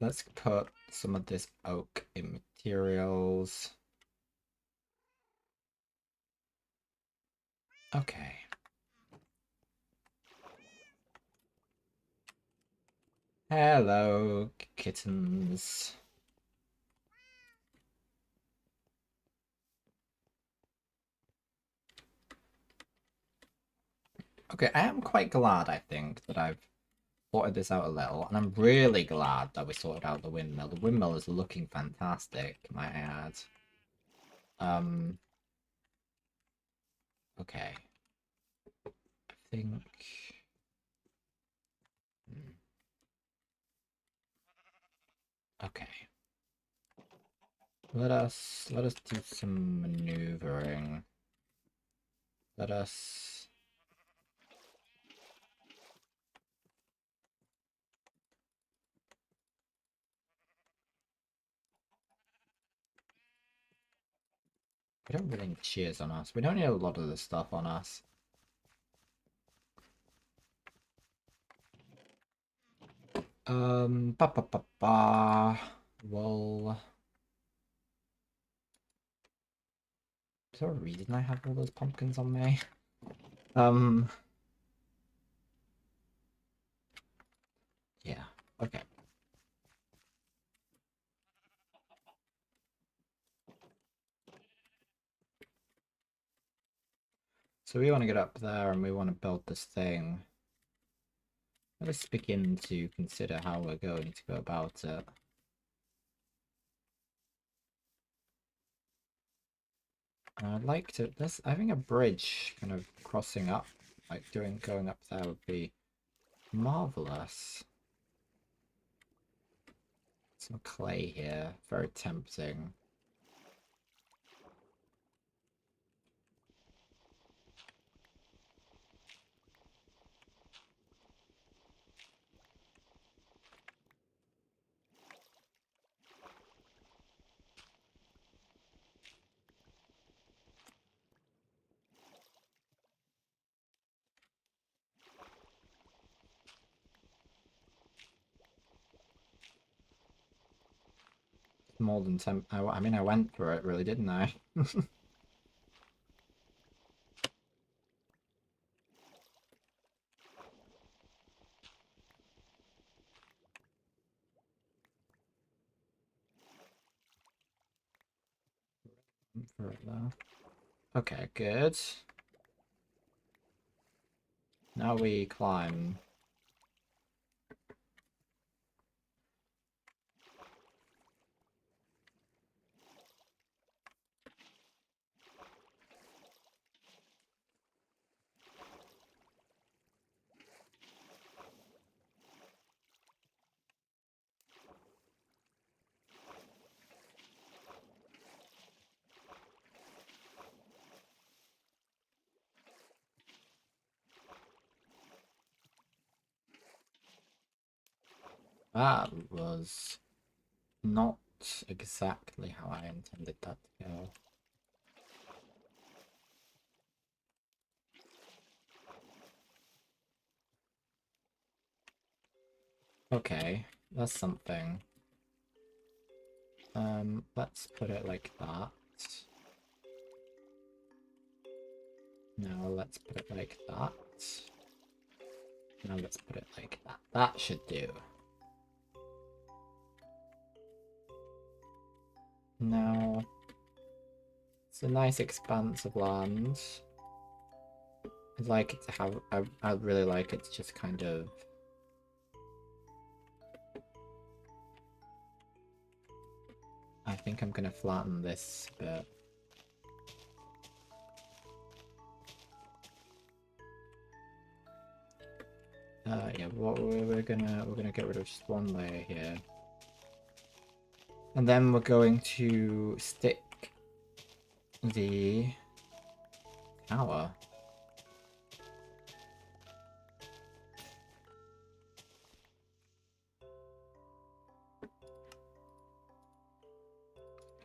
Let's put some of this oak in materials. Okay. Hello, kittens. Okay, I am quite glad, I think, that I've sorted this out a little, and I'm really glad that we sorted out the windmill. The windmill is looking fantastic, might I add. Um, okay. I think... Okay. Let us do some maneuvering. Let us... We don't really need shears on us. We don't need a lot of this stuff on us. Ba ba ba ba. Well, is there a reason I have all those pumpkins on me? Um, yeah. Okay. So we want to get up there and we want to build this thing. Let us begin to consider how we're going to go about it. I'd like to, I think a bridge kind of crossing up, like going up there would be marvelous. Some clay here, very tempting. More than 10, I mean, I went for it really, didn't I? For it though. Okay, good. Now we climb. That was not exactly how I intended that to go. Okay, that's something. Let's put it like that. Now let's put it like that. Now let's put it like that. That should do. Now, it's a nice expanse of land. I'd like it to have, I'd really like it to just kind of... I think I'm gonna flatten this a bit. Yeah, what we're gonna get rid of just one layer here. And then we're going to stick the tower.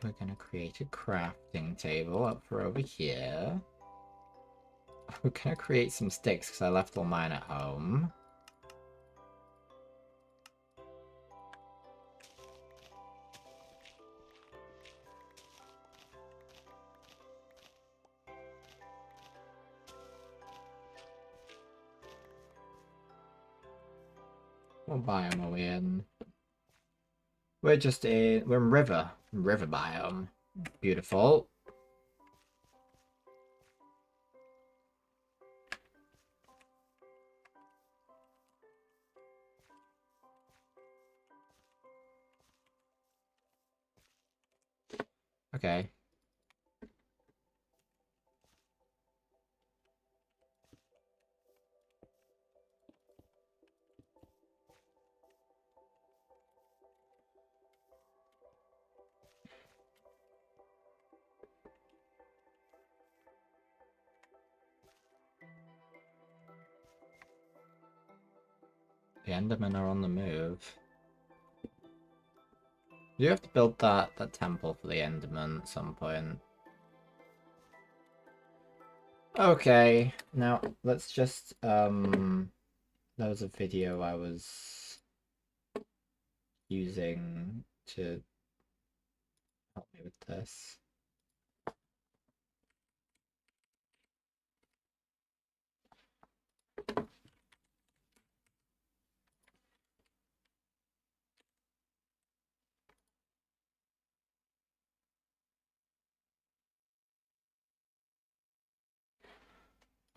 we're gonna create a crafting table up for over here. We're gonna create some sticks because I left all mine at home. What biome are we in? We're in river biome. Beautiful. Okay. The Endermen are on the move. You have to build that temple for the Enderman at some point. Okay, now let's just there was a video I was using to help me with this.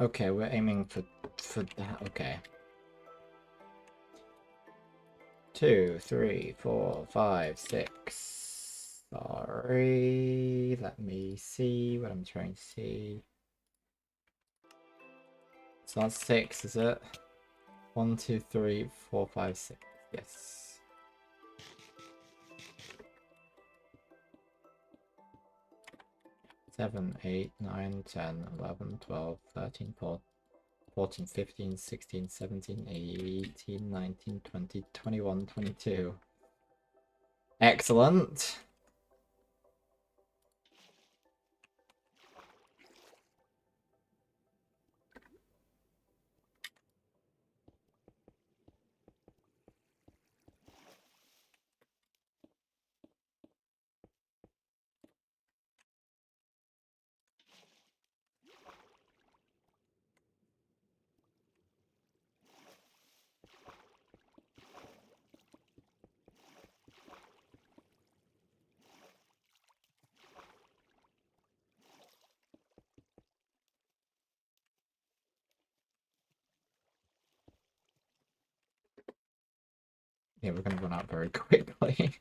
Okay, we're aiming for that. Okay. 2, 3, 4, 5, 6. Sorry, let me see what I'm trying to see. So that's 6, is it? 1, 2, 3, 4, 5, 6. Yes. 7, 8, 9, 10, 11, 12, 13, 14, 15, 16, 17, 18, 19, 20, 21, 22. Excellent. Yeah, we're gonna run out very quickly.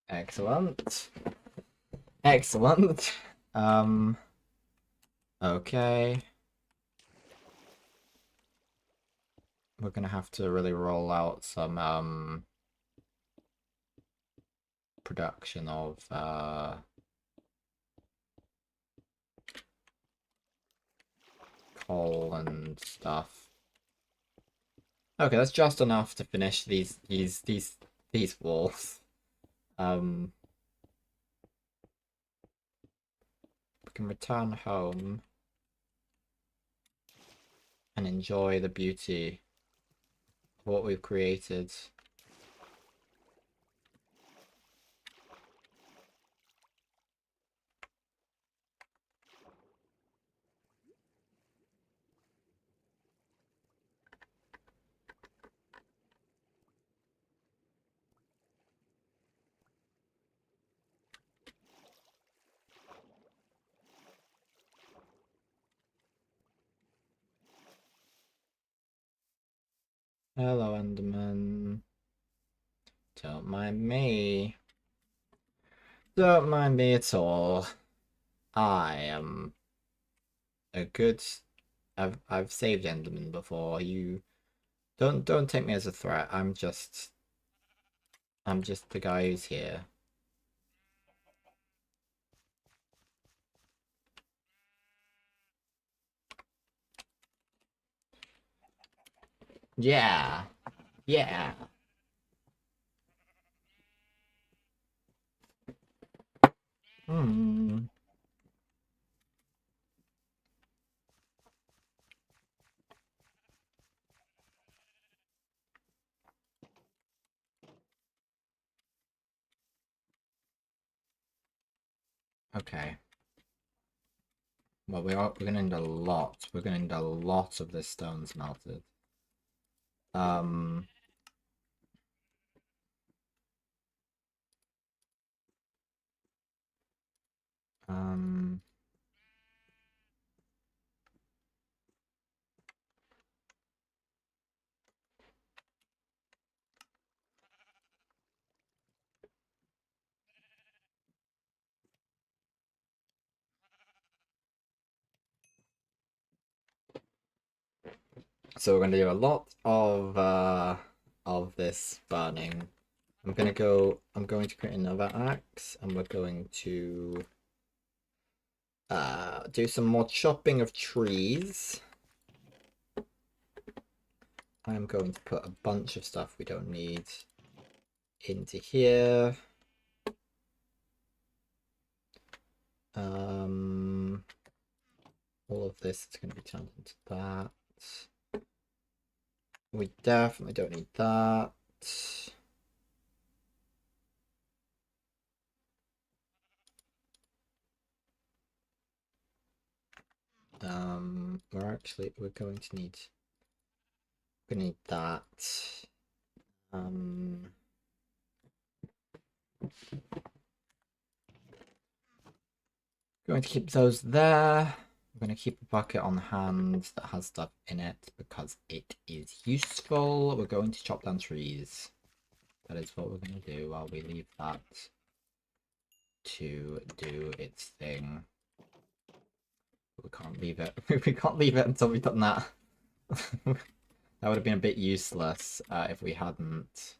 Excellent. Excellent. Okay. We're gonna have to really roll out some production of coal and stuff. Okay, that's just enough to finish these walls. We can return home and enjoy the beauty of what we've created. Hello, Enderman. Don't mind me. Don't mind me at all. I am a good. I've saved Enderman before. You don't take me as a threat. I'm just the guy who's here. Yeah. Yeah. Hmm. Okay. Well, we're gonna need a lot. We're gonna need a lot of this stone smelted. Um. Um. So we're gonna do a lot of this burning. I'm going to create another axe, and we're going to do some more chopping of trees. I'm going to put a bunch of stuff we don't need into here. All of this is going to be turned into that. We definitely don't need that. We're going to need that. Going to keep those there. I'm going to keep a bucket on hand that has stuff in it because it is useful. We're going to chop down trees. That is what we're going to do while we leave that to do its thing. We can't leave it. We can't leave it until we've done that. That would have been a bit useless if we hadn't.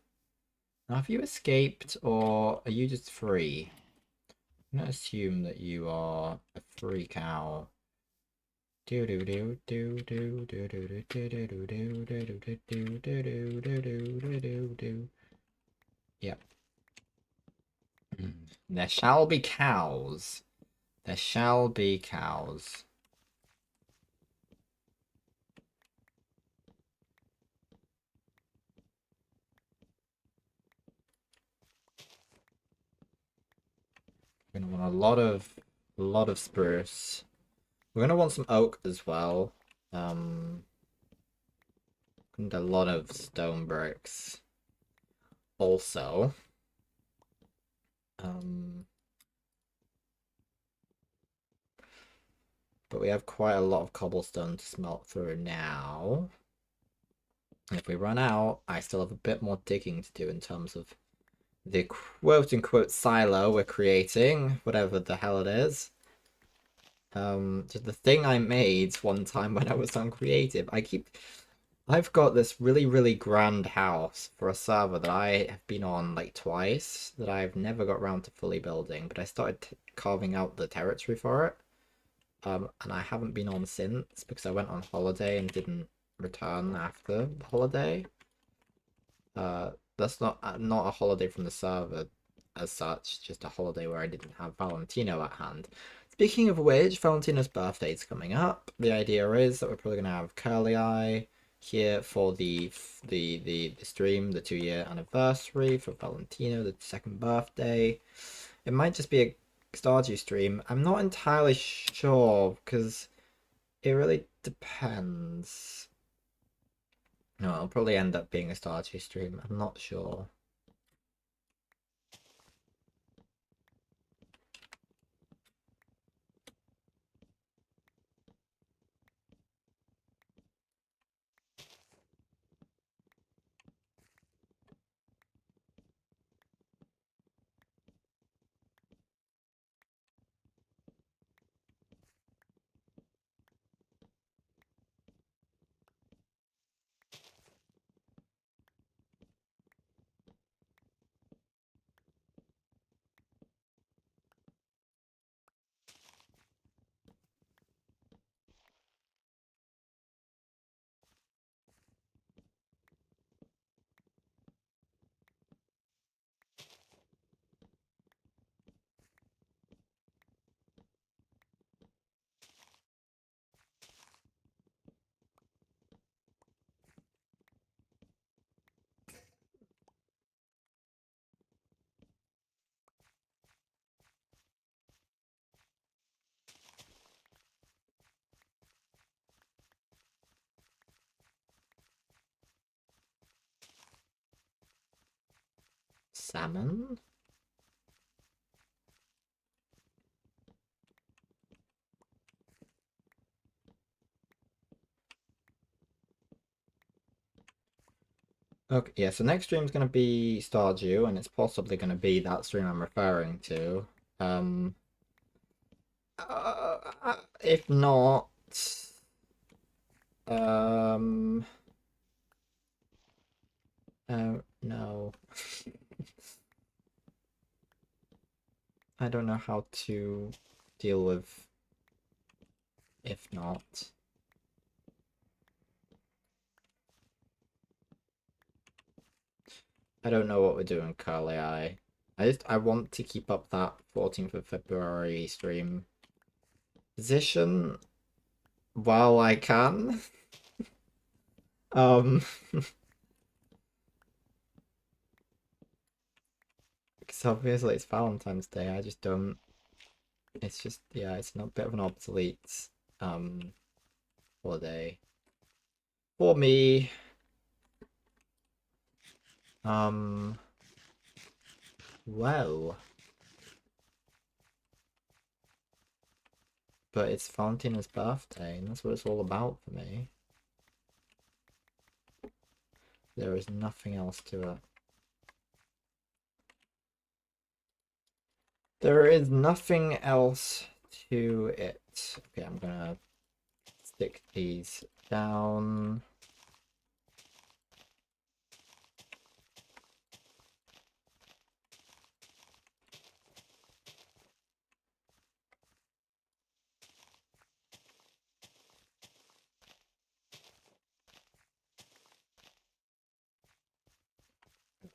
Now, have you escaped or are you just free? I'm going to assume that you are a free cow. Do do do do do do do do do do do do do do do do do do do. Yep. There shall be cows. There shall be cows. We're gonna want a lot of spruce. We're gonna want some oak as well. And a lot of stone bricks. Also, but we have quite a lot of cobblestone to smelt through now. And if we run out, I still have a bit more digging to do in terms of the quote-unquote silo we're creating, whatever the hell it is. Just the thing I made one time when I was on creative. I've got this really, really grand house for a server that I have been on like twice that I've never got around to fully building, but I started carving out the territory for it. And I haven't been on since because I went on holiday and didn't return after the holiday. That's not a holiday from the server as such, just a holiday where I didn't have Valentino at hand. Speaking of which, Valentino's birthday is coming up. The idea is that we're probably gonna have Curly Eye here for the stream, the 2-year anniversary for Valentino, the second birthday. It might just be a Stardew stream. I'm not entirely sure because it really depends. No, it'll probably end up being a Stardew stream. I'm not sure. Salmon? Okay, yeah, so next stream's gonna be Stardew, and it's possibly gonna be that stream I'm referring to. If not, um, no. I don't know how to deal with if not. I don't know what we're doing, Curly Eye. I want to keep up that 14th of February stream position while I can. Um, because obviously it's Valentine's Day. I just don't. It's just, yeah, it's not a bit of an obsolete um holiday for me. Um, well, but it's Valentina's birthday, and that's what it's all about for me. There is nothing else to it. There is nothing else to it. Okay, I'm gonna stick these down.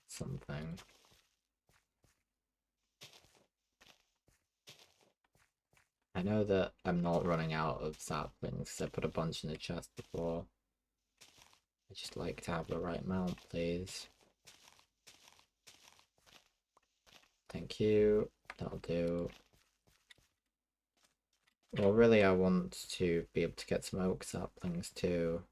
Something. I know that I'm not running out of saplings. I put a bunch in the chest before. I just like to have the right amount, please. Thank you. That'll do. Well, really, I want to be able to get some oak saplings too.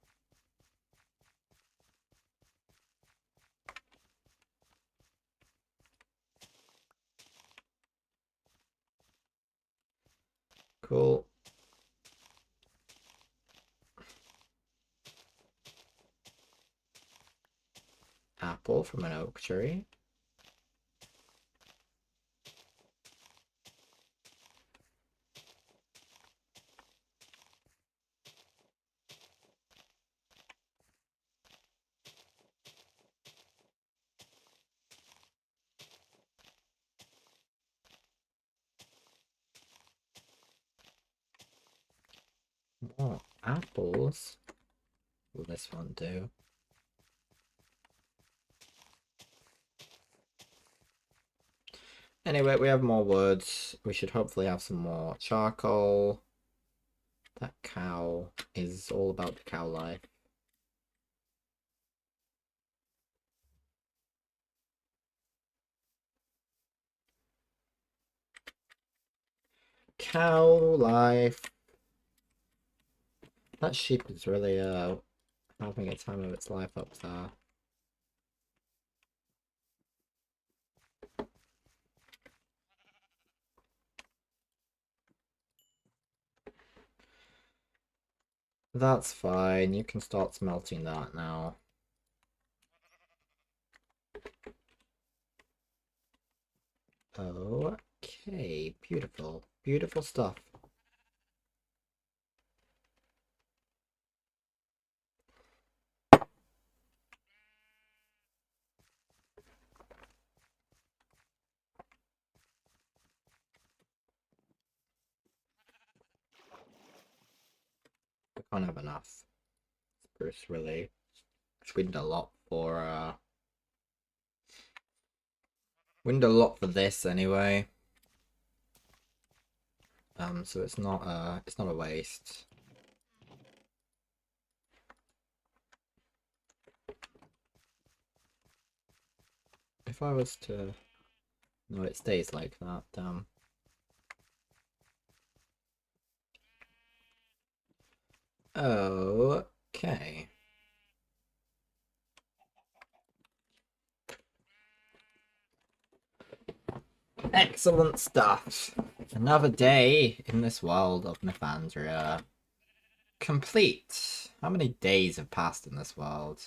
Cool. Apple from an oak tree. More apples. Will this one do? Anyway, we have more woods. We should hopefully have some more charcoal. That cow is all about the cow life. Cow life. That sheep is really having a time of its life up there. That's fine. You can start smelting that now. Okay, beautiful. Beautiful stuff. I can't have enough. Spruce really. It's wind a lot for wind a lot for this anyway. So it's not a waste. If I was to... No, it stays like that, damn. Okay. Excellent stuff. Another day in this world of Mythandria. Complete. How many days have passed in this world?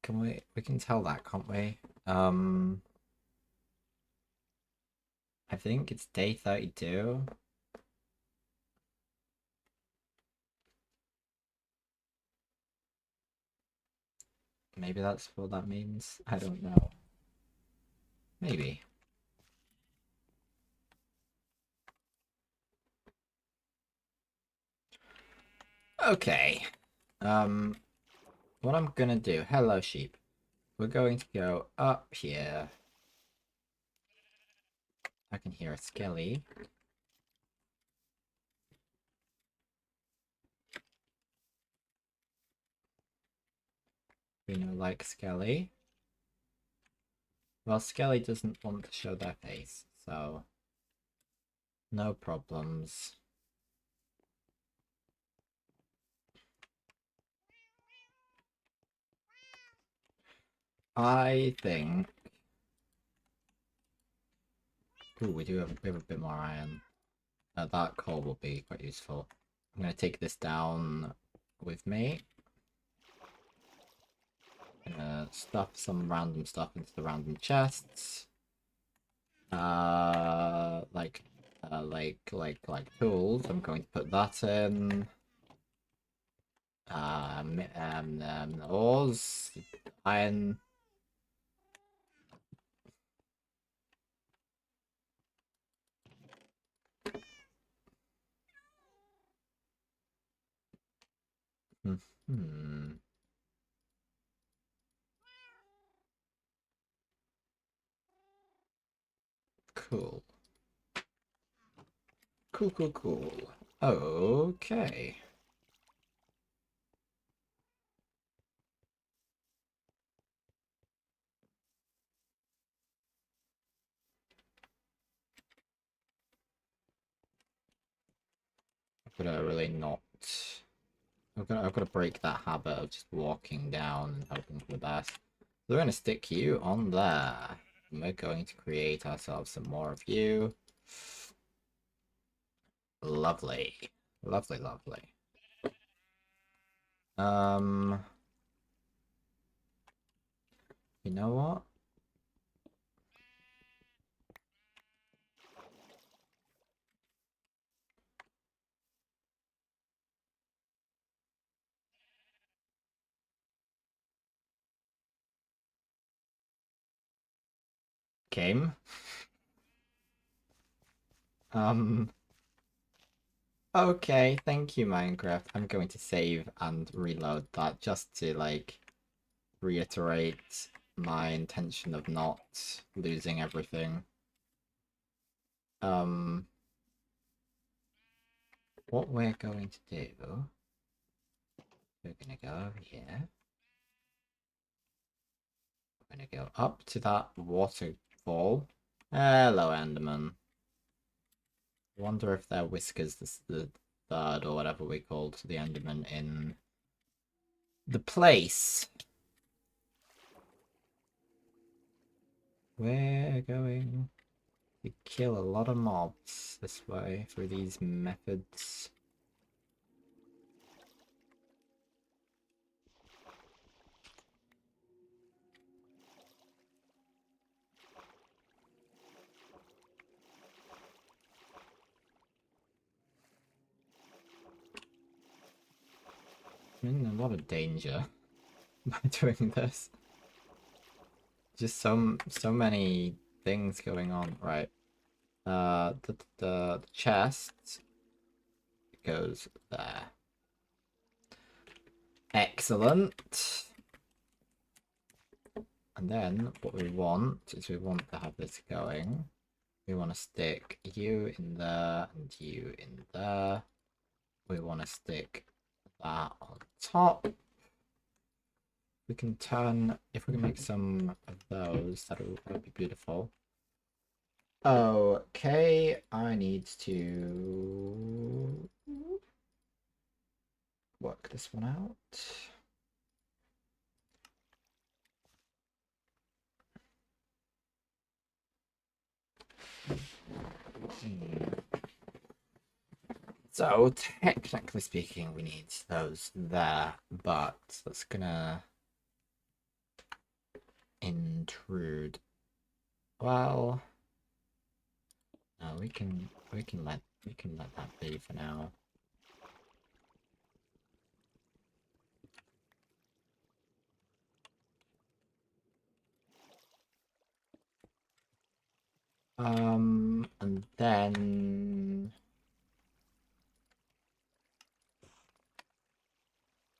Can we can tell that, can't we? I think it's day 32. Maybe that's what that means. I don't know. Maybe. Okay. What I'm gonna do, hello sheep. We're going to go up here. I can hear a skelly. We know like Skelly. Well, Skelly doesn't want to show their face, so no problems. I think. Ooh, we have a bit more iron. That coal will be quite useful. I'm gonna take this down with me. Stuff some random stuff into the random chests. Like tools. I'm going to put that in. Ores, iron. Hmm. Cool. Cool. Okay. I've got to really not. I've got to break that habit of just walking down and hoping for the best. So we're going to stick you on there. And we're going to create ourselves some more of you. Lovely. Lovely. You know what? Game. Um, okay, thank you, Minecraft. I'm going to save and reload that just to, like, reiterate my intention of not losing everything. What we're going to do, we're gonna go over here. We're gonna go up to that waterfall. Hello, Enderman. I wonder if they're Whiskers, the third or whatever we called the Enderman in the place. We're going to kill a lot of mobs this way through these methods. I'm in a lot of danger by doing this. Just so many things going on, right? The chest goes there. Excellent. And then what we want is we want to have this going. We want to stick you in there and you in there. We want to stick that on top. We can turn, if we can make some of those, that would be beautiful. Okay, I need to work this one out. So, technically speaking, we need those there, but that's gonna intrude. Well, no, we can let that be for now. And then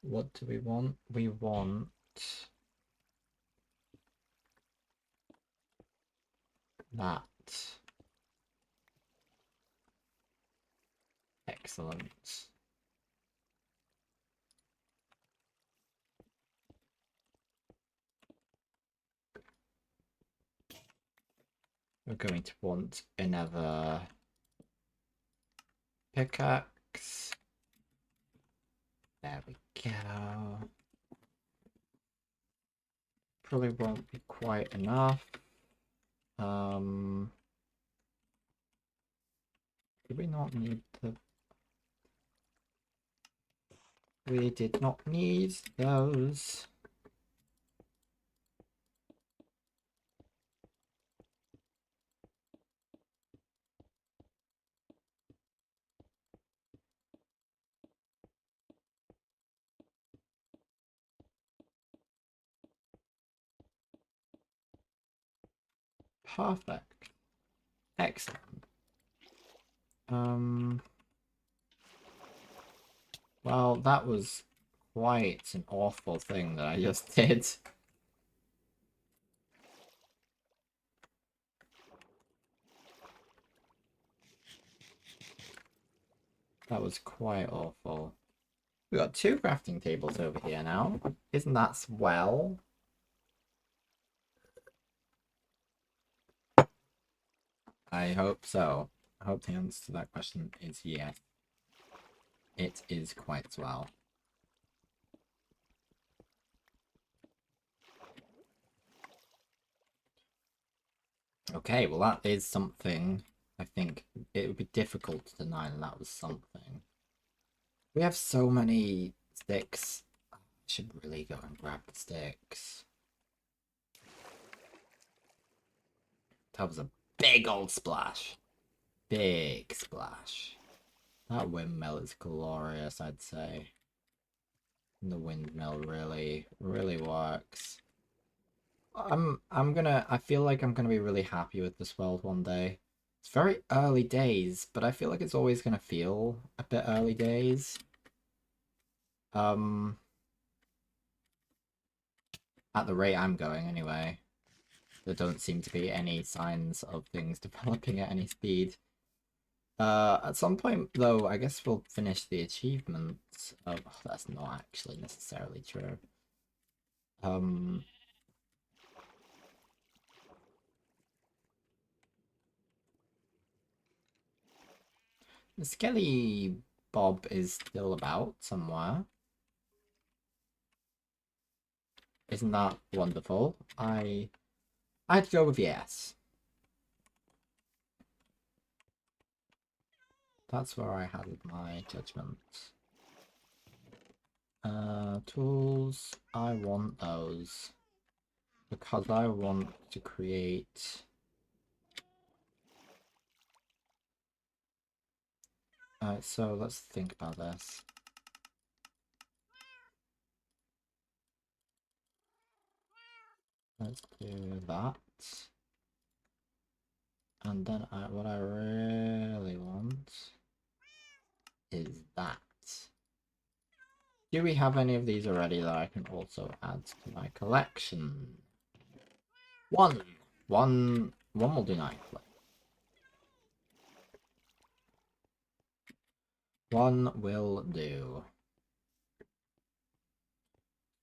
what do we want? We want that. Excellent. We're going to want another pickaxe. There we go. Probably won't be quite enough. Do we not need the... We did not need those. Perfect. Excellent. Well, that was quite an awful thing that I just did. That was quite awful. We got 2 crafting tables over here now. Isn't that swell? I hope so. I hope the answer to that question is yes. It is quite swell. Okay, well that is something. I think it would be difficult to deny that was something. We have so many sticks. I should really go and grab the sticks. That was a big old splash. Big splash. That windmill is glorious, I'd say. The windmill really works. I feel like I'm gonna be really happy with this world one day. It's very early days, but I feel like it's always gonna feel a bit early days. At the rate I'm going anyway. There don't seem to be any signs of things developing at any speed. At some point, though, I guess we'll finish the achievements. Oh, that's not actually necessarily true. The Skelly Bob is still about somewhere. Isn't that wonderful? I'd go with yes. That's where I had my judgment. Tools. I want those. Because I want to create... Alright, so let's think about this. Let's do that. And then what I really want is that. Do we have any of these already that I can also add to my collection? One will do nicely. One will do.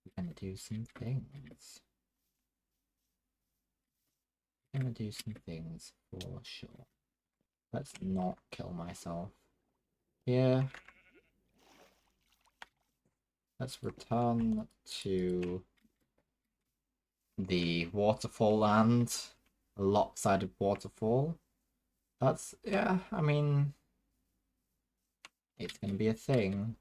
We're gonna do some things. We're gonna do some things for sure. Let's not kill myself. Here. Let's return to the waterfall land. A lopsided waterfall. That's, yeah, I mean, it's gonna be a thing.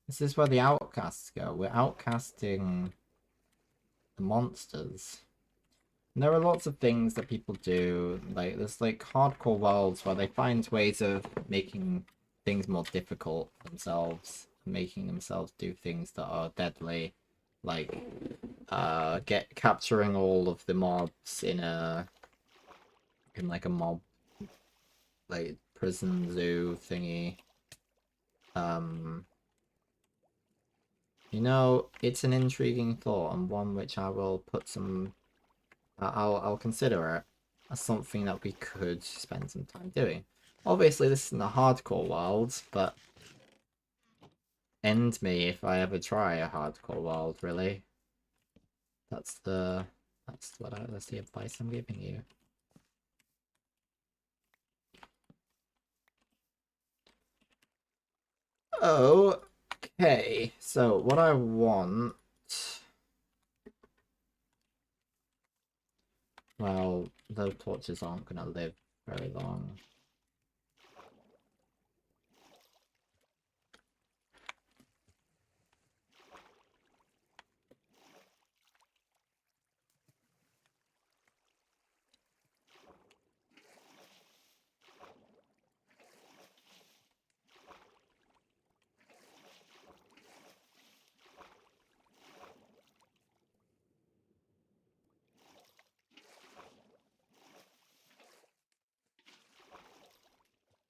This is where the outcasts go. We're outcasting the monsters. And there are lots of things that people do. Like, there's like hardcore worlds where they find ways of making things more difficult themselves, making themselves do things that are deadly. Like, capturing all of the mobs in like a mob, like prison zoo thingy. Um, it's an intriguing thought and one which I will put some. I'll consider it as something that we could spend some time doing. Obviously, this isn't a hardcore world, but end me if I ever try a hardcore world. Really, that's that's the advice I'm giving you. Okay, so what I want. Well, those torches aren't gonna live very long.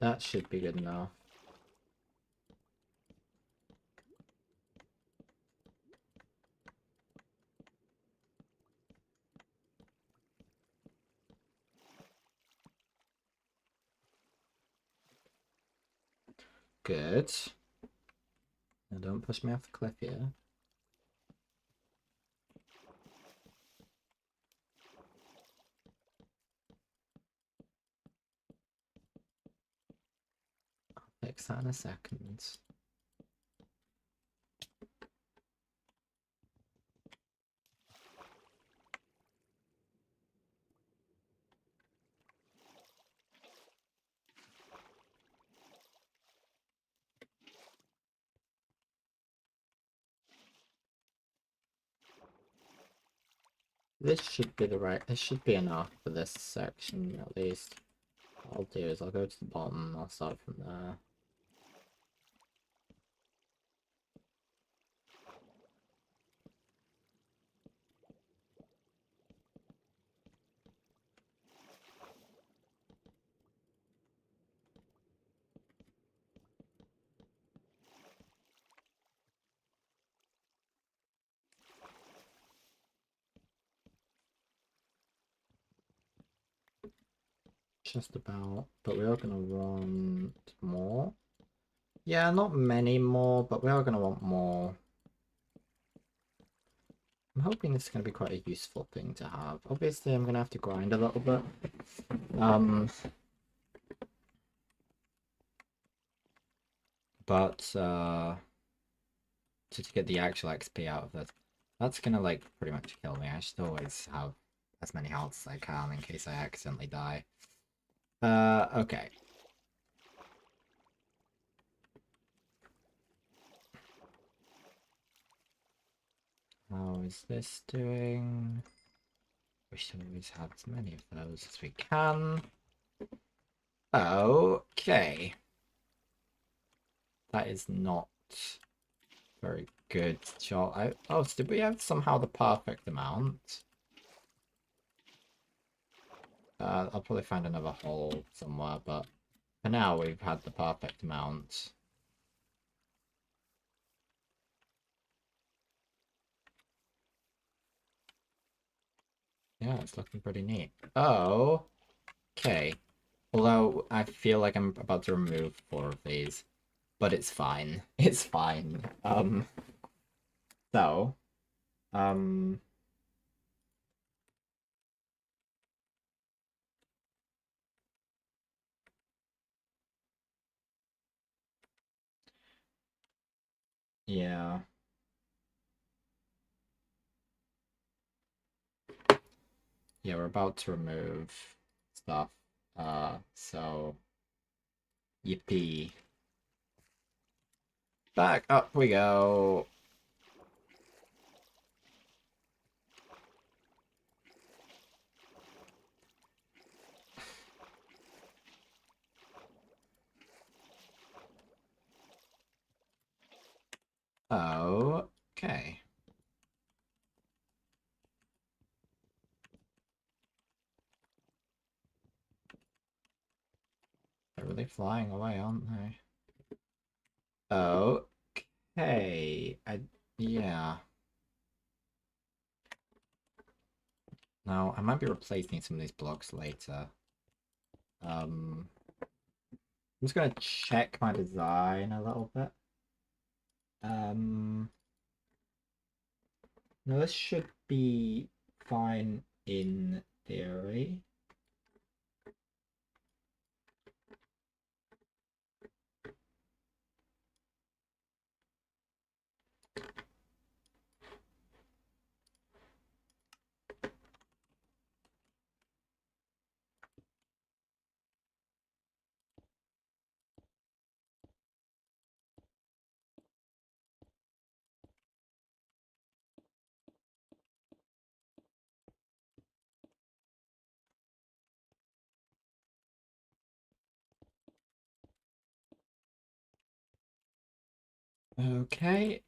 That should be good enough. Good. Now don't push me off the cliff here. I'll fix that in a second. This should be this should be enough for this section, at least. What I'll do is I'll go to the bottom, I'll start from there. Just about, but we are going to want more. Yeah, not many more, but we are going to want more. I'm hoping this is going to be quite a useful thing to have. Obviously, I'm going to have to grind a little bit. But to get the actual XP out of this, that's going to like pretty much kill me. I should always have as many healths as I can in case I accidentally die. Okay. How is this doing? We should always have as many of those as we can. Okay. That is not very good. Oh, so did we have somehow the perfect amount? I'll probably find another hole somewhere, but for now we've had the perfect amount. Yeah, it's looking pretty neat. Oh, okay. Although I feel like I'm about to remove 4 of these, but it's fine. It's fine. So, um, yeah. Yeah, we're about to remove stuff. So, yippee. Back up we go. Okay. They're really flying away, aren't they? Okay. Yeah. Now, I might be replacing some of these blocks later. I'm just gonna check my design a little bit. No, this should be fine in theory. Okay.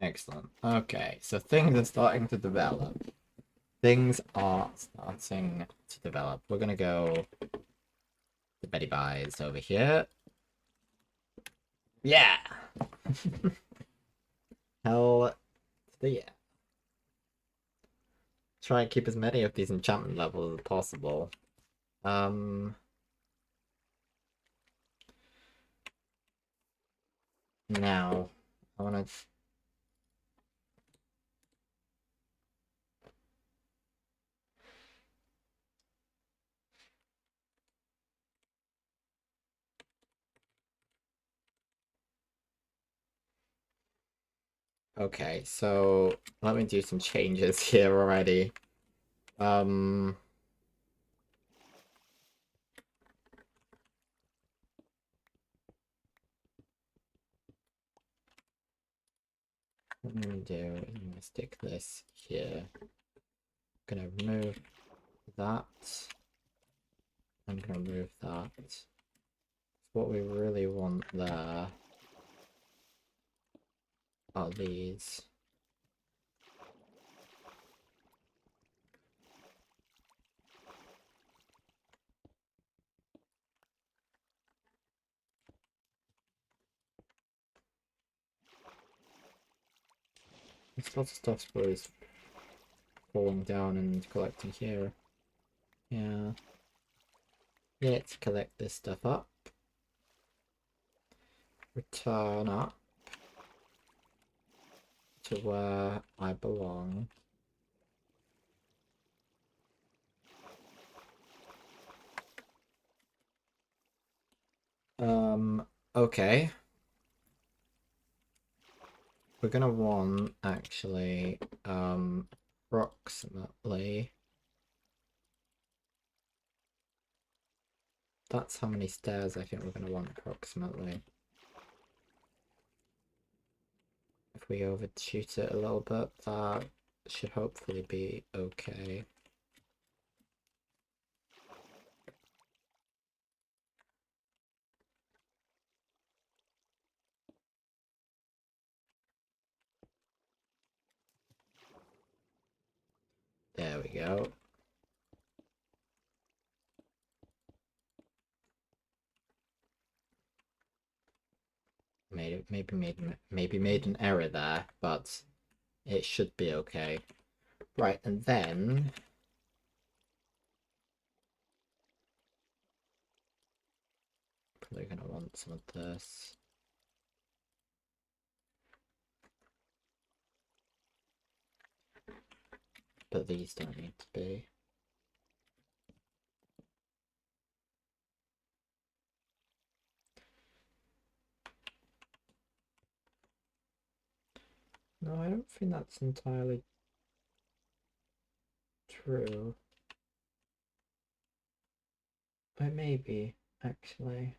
Excellent. Okay, so things are starting to develop. Things are starting to develop. We're gonna go to Betty Buys over here. Yeah! Hell to the yeah. Try and keep as many of these enchantment levels as possible. Now, I wanna... Okay, so let me do some changes here already. Um... What I'm gonna do is I'm gonna stick this here. I'm gonna remove that. I'm gonna remove that. What we really want there are these. There's lots of stuff is falling down and collecting here. Yeah. Let's collect this stuff up. Return up to where I belong. Okay. We're gonna want, actually, approximately... That's how many stairs I think we're gonna want, approximately. If we overshoot it a little bit, that should hopefully be okay. There we go. Maybe made an error there, but It should be okay. Right, and then... Probably gonna want some of this. But these don't need to be. No, I don't think that's entirely true. It may be, actually.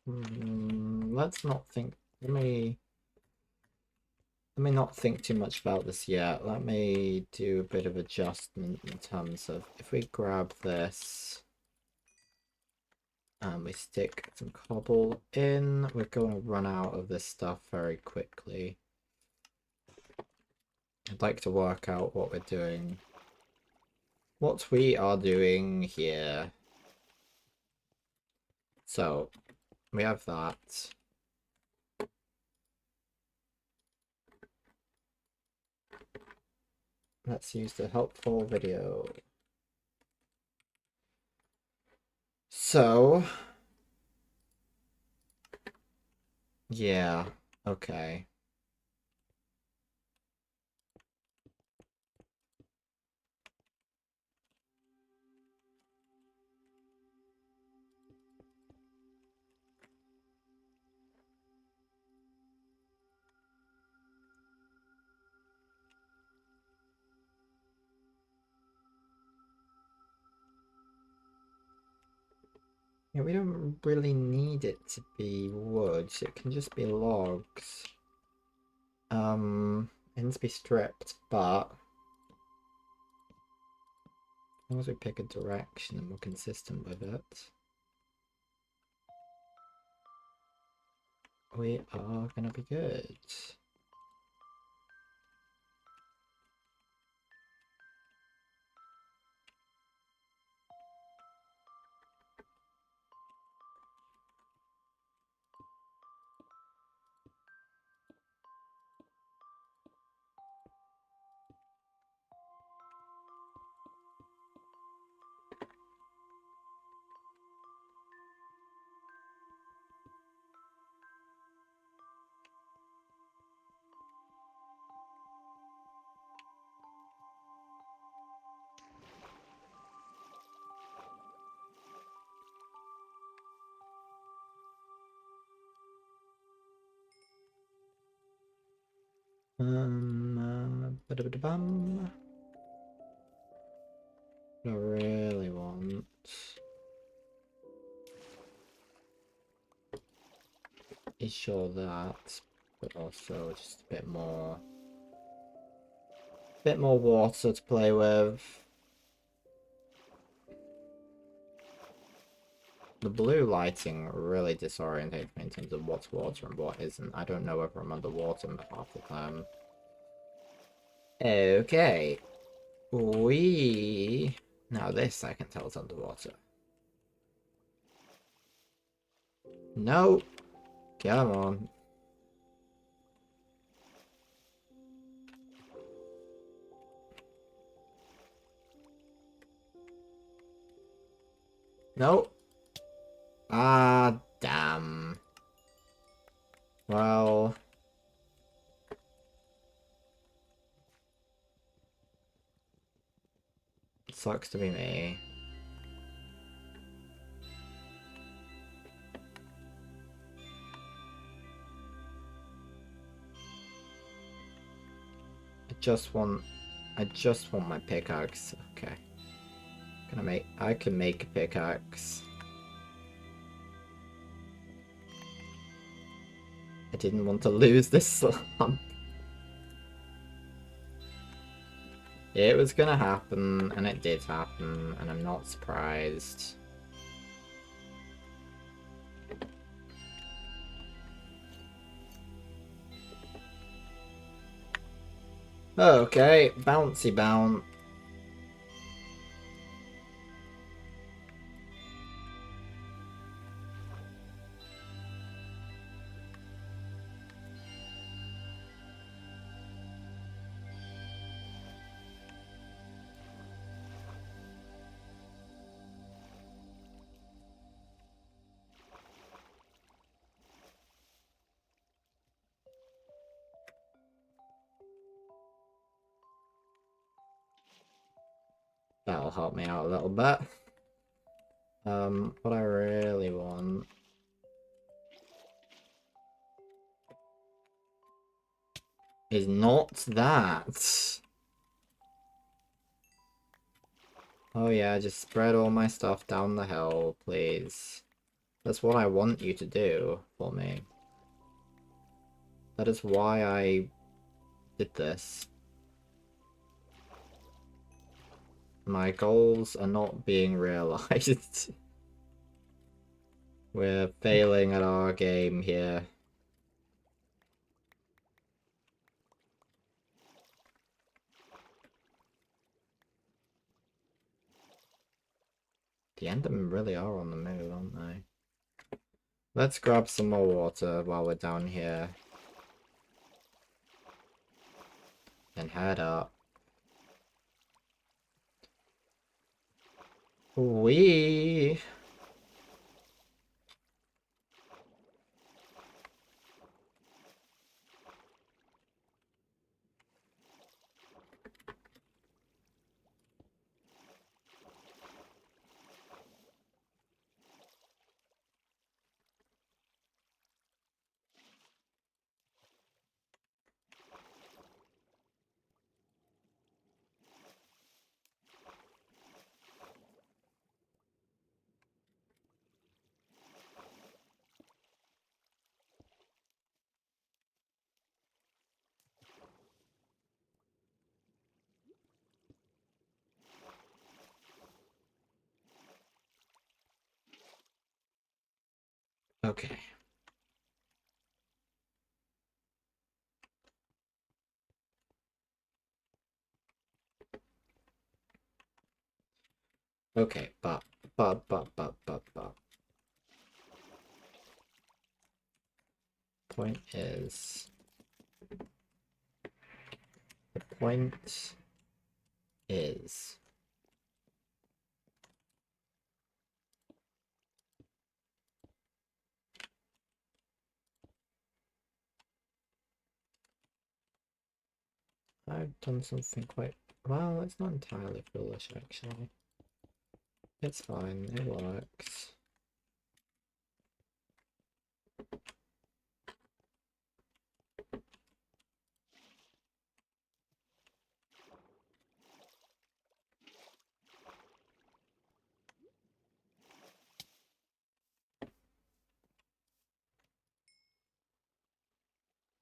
Let's not think. Let me not think too much about this yet. Let me do a bit of adjustment in terms of if we grab this and we stick some cobble in, we're going to run out of this stuff very quickly. I'd like to work out what we're doing. What we are doing here. So, we have that. Let's use the helpful video. So, yeah, okay. Yeah, we don't really need it to be wood. It can just be logs. It needs to be stripped, but as long as we pick a direction and we're consistent with it, we are gonna be good. Ba-da-ba-da-bum. What I really want is sure that, but also just a bit more water to play with. The blue lighting really disorientates me in terms of what's water and what isn't. I don't know whether I'm underwater half the time. Okay. Now this I can tell is underwater. No! Come on. No! Ah, damn. Well... Sucks to be me. I just want my pickaxe. Okay. I can make a pickaxe. I didn't want to lose this slump. It was gonna happen, and it did happen, and I'm not surprised. Okay, bouncy bounce. that'll help me out a little bit. What I really want is not that. Oh yeah, just spread all my stuff down the hill, please. That's what I want you to do for me. That is why I did this. My goals are not being realized. We're failing at our game here. The Endermen really are on the move, aren't they? Let's grab some more water while we're down here. And head up. Wee! Okay. Okay, but. Point is... The point is... I've done something quite... Well, it's not entirely foolish, actually. It's fine, it works.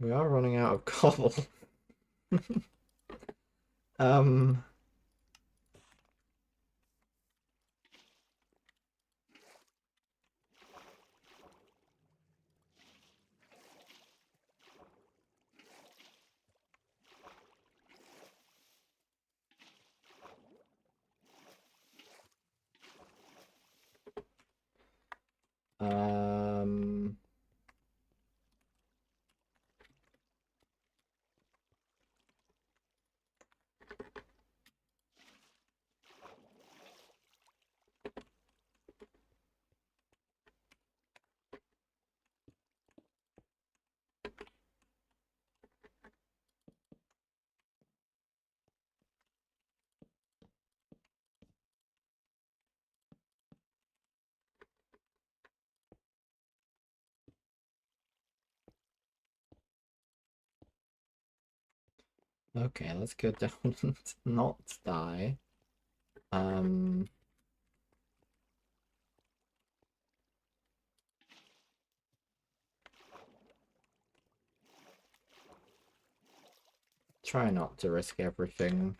We are running out of cobble. Um... Um... Okay, let's go down and not die. Try not to risk everything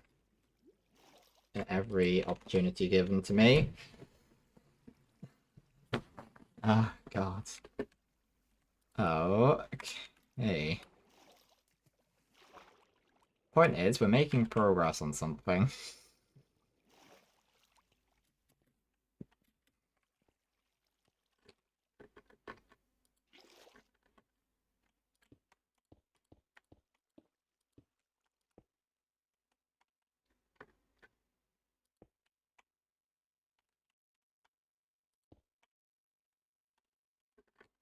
at every opportunity given to me. Ah, God. Oh, okay. Point is, we're making progress on something.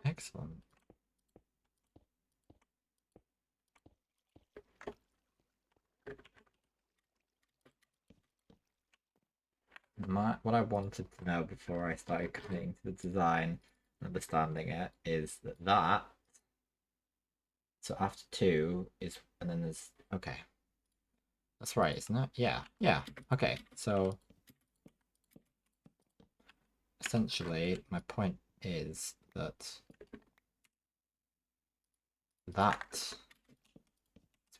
Excellent. what I wanted to know before I started committing to the design and understanding it is that so after 2 is, and then there's, okay. That's right, isn't it? Yeah, yeah, okay. So essentially my point is that that's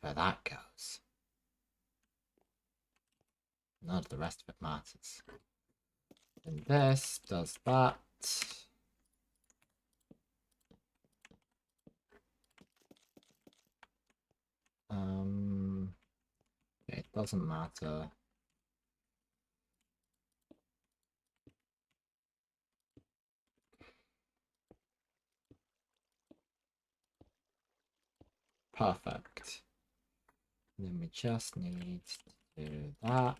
where that goes. None of the rest of it matters. And this does that. It doesn't matter. Perfect. Then we just need to do that.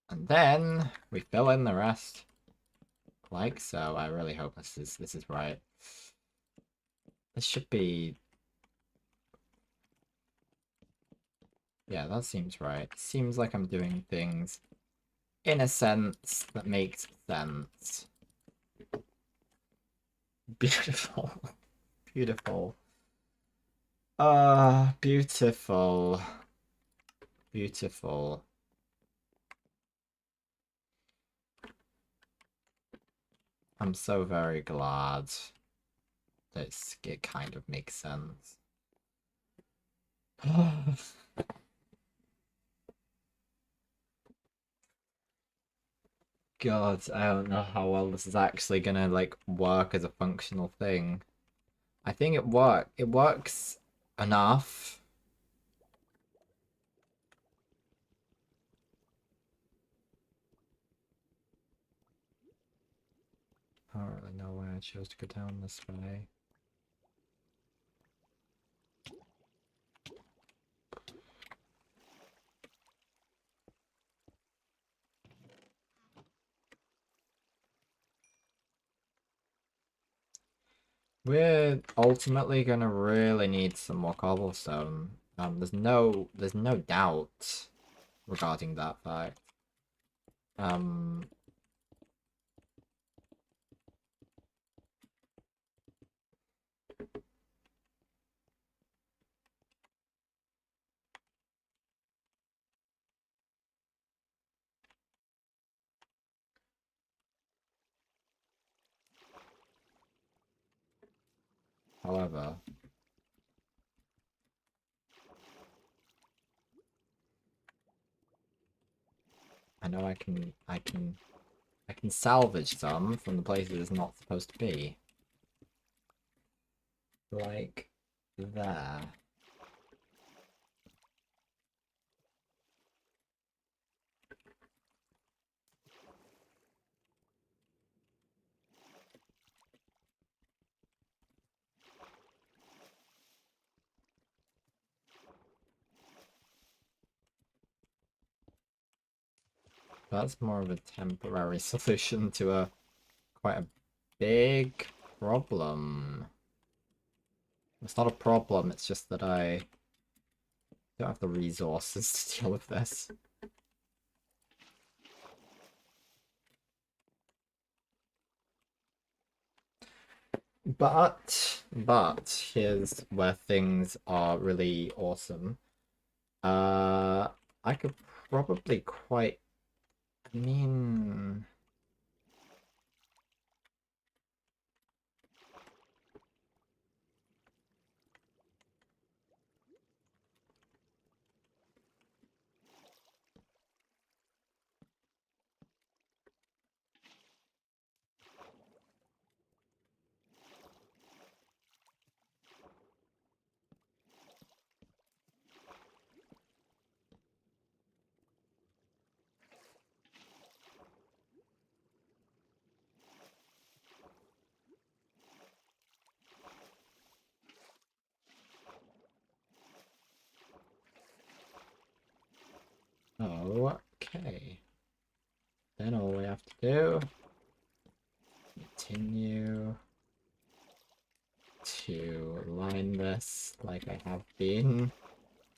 And then we fill in the rest. Like so. I really hope this is right. This should be, yeah, that seems right. Seems like I'm doing things in a sense that makes sense. Beautiful. Beautiful. Beautiful. Beautiful. I'm so very glad that it kind of makes sense. God, I don't know how well this is actually gonna like work as a functional thing. I think it works enough. I don't really know why I chose to go down this way. We're ultimately gonna really need some more cobblestone. There's no doubt regarding that fact. Um, However, I know I can salvage some from the places it's not supposed to be. Like there. That's more of a temporary solution to a quite a big problem. It's not a problem, it's just that I don't have the resources to deal with this. But here's where things are really awesome. I could probably quite, I mean, okay. Then all we have to do, continue to line this like I have been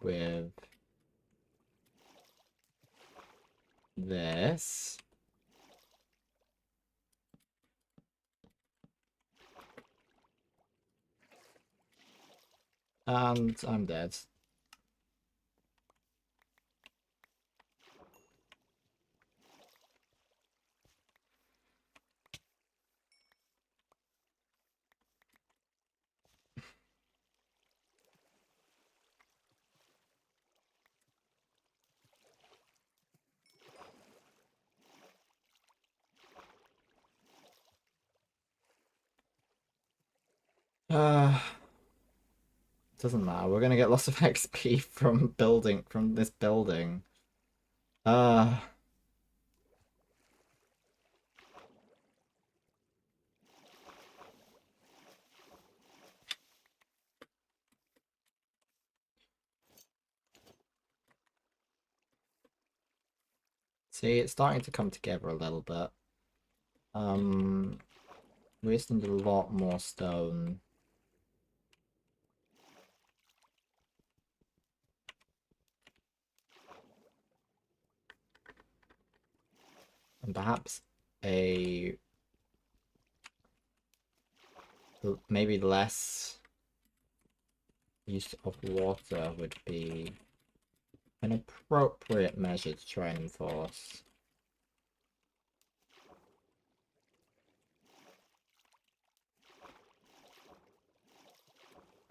with this. And I'm dead. Uh, doesn't matter. We're gonna get lots of XP from this building. Uh, See, it's starting to come together a little bit. We just need a lot more stone. And perhaps maybe less use of water would be an appropriate measure to try and enforce.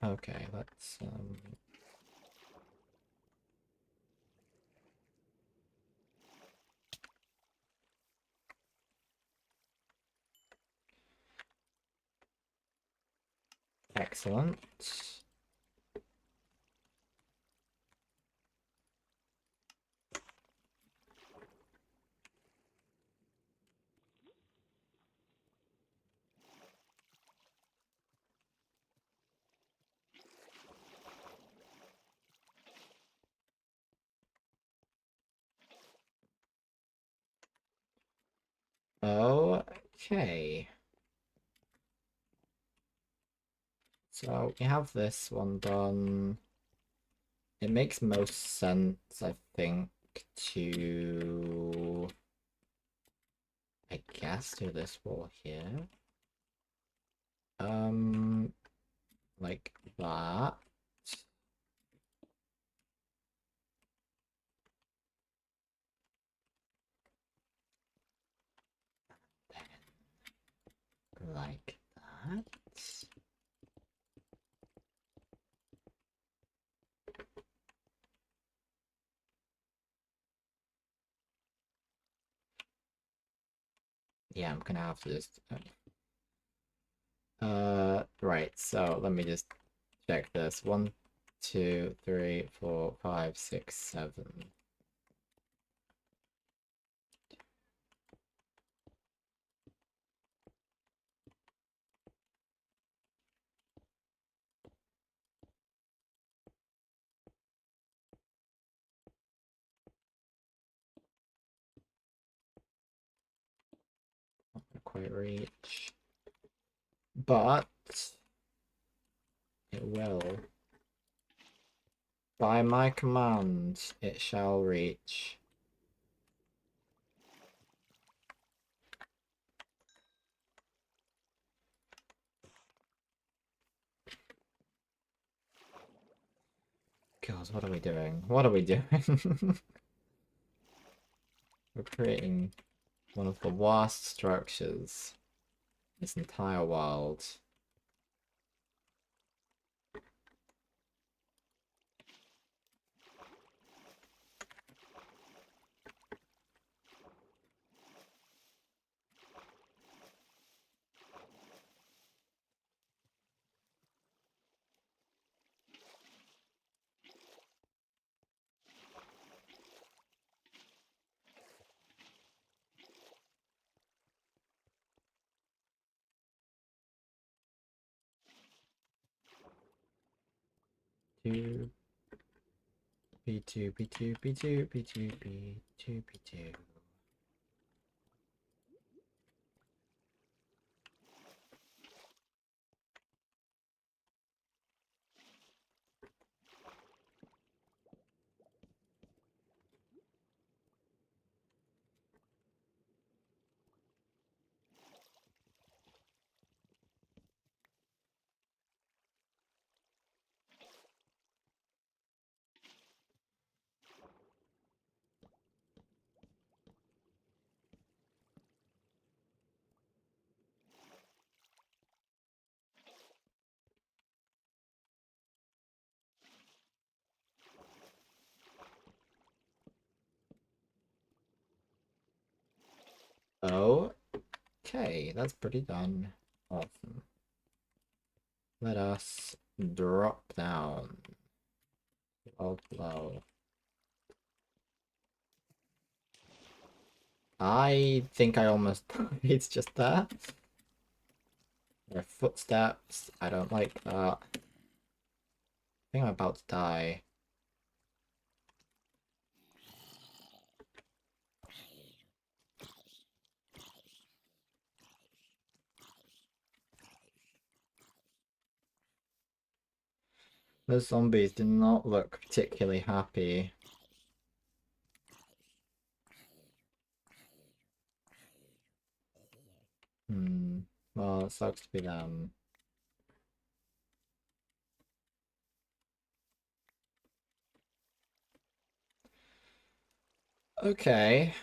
Okay, let's excellent. Okay. So we have this one done. It makes most sense, I think, to I guess do this wall here. Like that. Then like that. Yeah, I'm gonna have to just right, so let me just check this. 1, 2, 3, 4, 5, 6, 7. Not gonna quite reach. But it will. By my command, it shall reach. God, what are we doing? What are we doing? We're creating one of the worst structures in this entire world. Two, B2, B2, B2, B2, B2, B2. Okay, that's pretty done. Awesome. Let us drop down. Low. I think I almost died just there. There are footsteps. I don't like that. I think I'm about to die. The zombies do not look particularly happy. Well, it sucks to be them. Okay.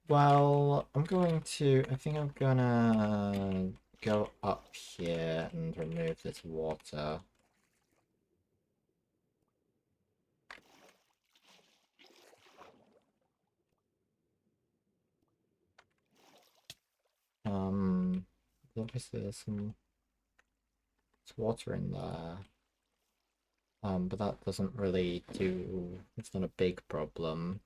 Well, I think I'm gonna go up here and remove this water. Obviously there's some water in there. But that doesn't really do, it's not a big problem.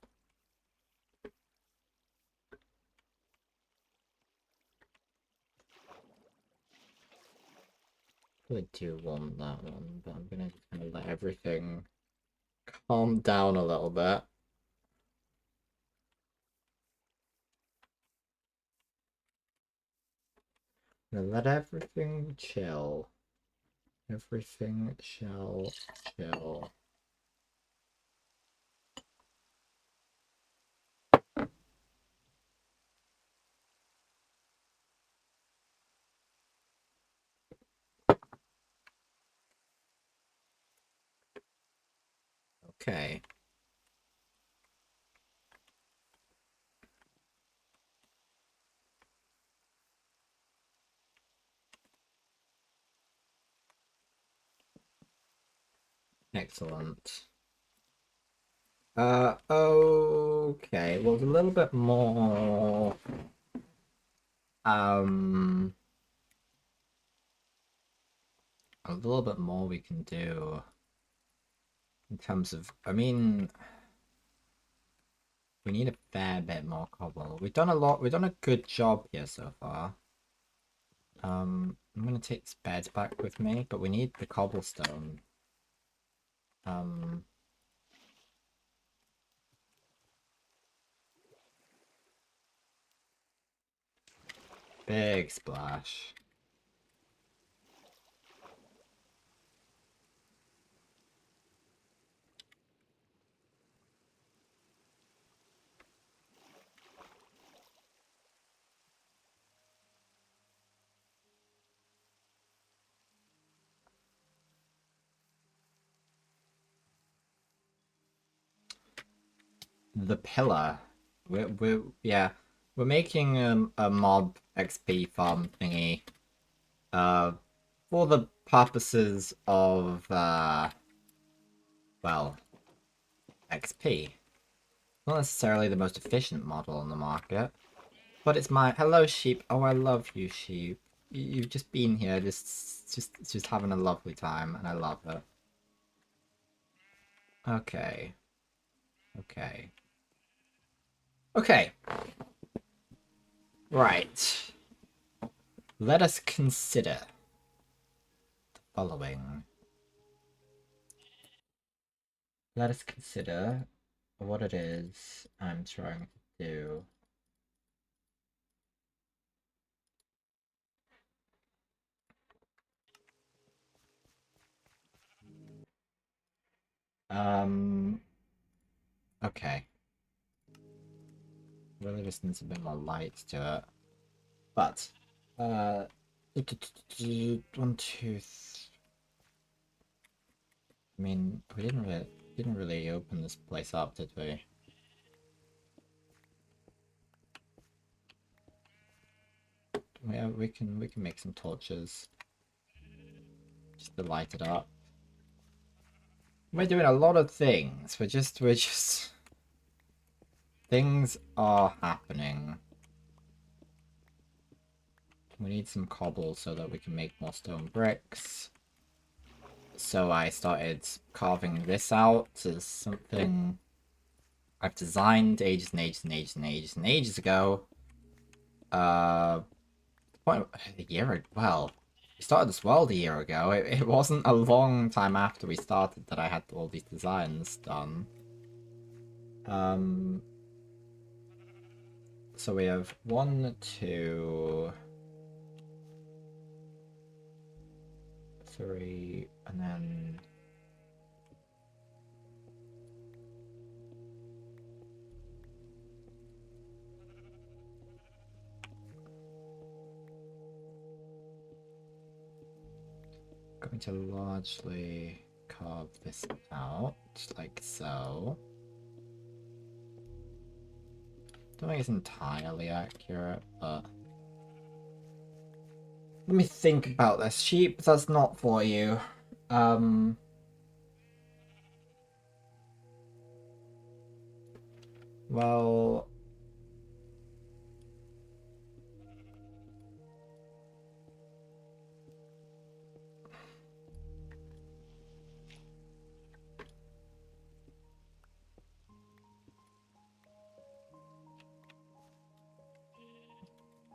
I do want that one, but I'm gonna just kind of let everything calm down a little bit. Let everything chill. Everything shall chill. Okay. Excellent. Okay. Well, there's a little bit more. Um, a little bit more we can do in terms of. I mean, we need a fair bit more cobble. We've done a lot. We've done a good job here so far. I'm gonna take this bed back with me, but we need the cobblestone. Um, Big splash. The pillar. Yeah, we're making a mob XP farm thingy. Uh, for the purposes of well, XP. Not necessarily the most efficient model on the market, but it's my hello sheep. Oh, I love you, sheep. You've just been here, just having a lovely time, and I love it. Okay, okay, okay. Right. Let us consider the following. Let us consider what it is I'm trying to do. Okay. Really just needs a bit more light to it. But, uh, 1, 2, I mean, we didn't really open this place up, did we? Yeah, we can make some torches just to light it up. We're doing a lot of things. We're just things are happening. We need some cobble so that we can make more stone bricks. So I started carving this out as something I've designed ages and ages and ages and ages and ages ago. A year, well, we started this world a year ago. It wasn't a long time after we started that I had all these designs done. So we have 1, 2, 3, and then going to largely carve this out like so. Don't think it's entirely accurate, but let me think about this. Sheep, that's not for you. Well,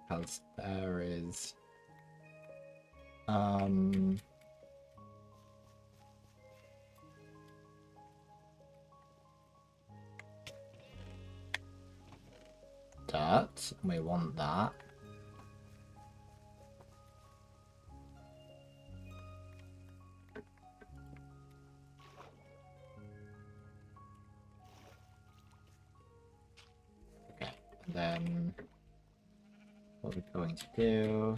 because there is that. We want that. Okay, and then what we're going to do.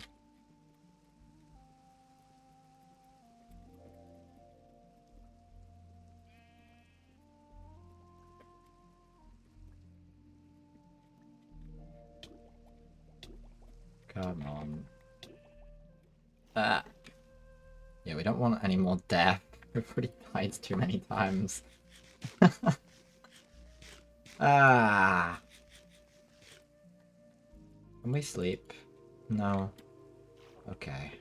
Come on. Ah. Yeah, we don't want any more death. We've already died too many times. Ah. Can we sleep? No. Okay.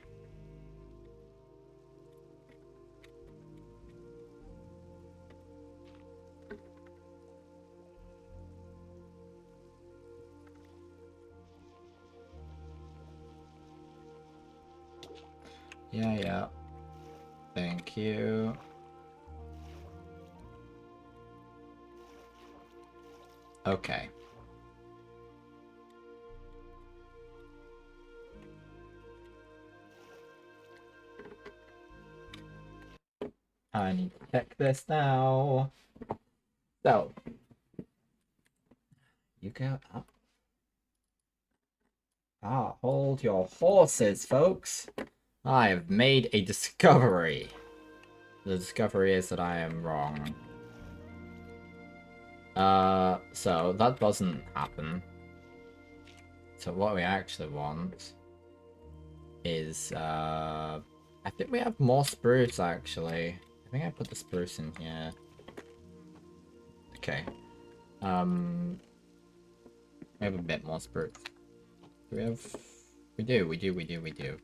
Yeah. Thank you. Okay. I need to check this now. So, you go up. Ah, hold your horses, folks. I have made a discovery. The discovery is that I am wrong. So that doesn't happen. So what we actually want is, I think we have more spruce, actually. I think I put the spruce in here. Okay. We have a bit more spruce. Do we have... We do.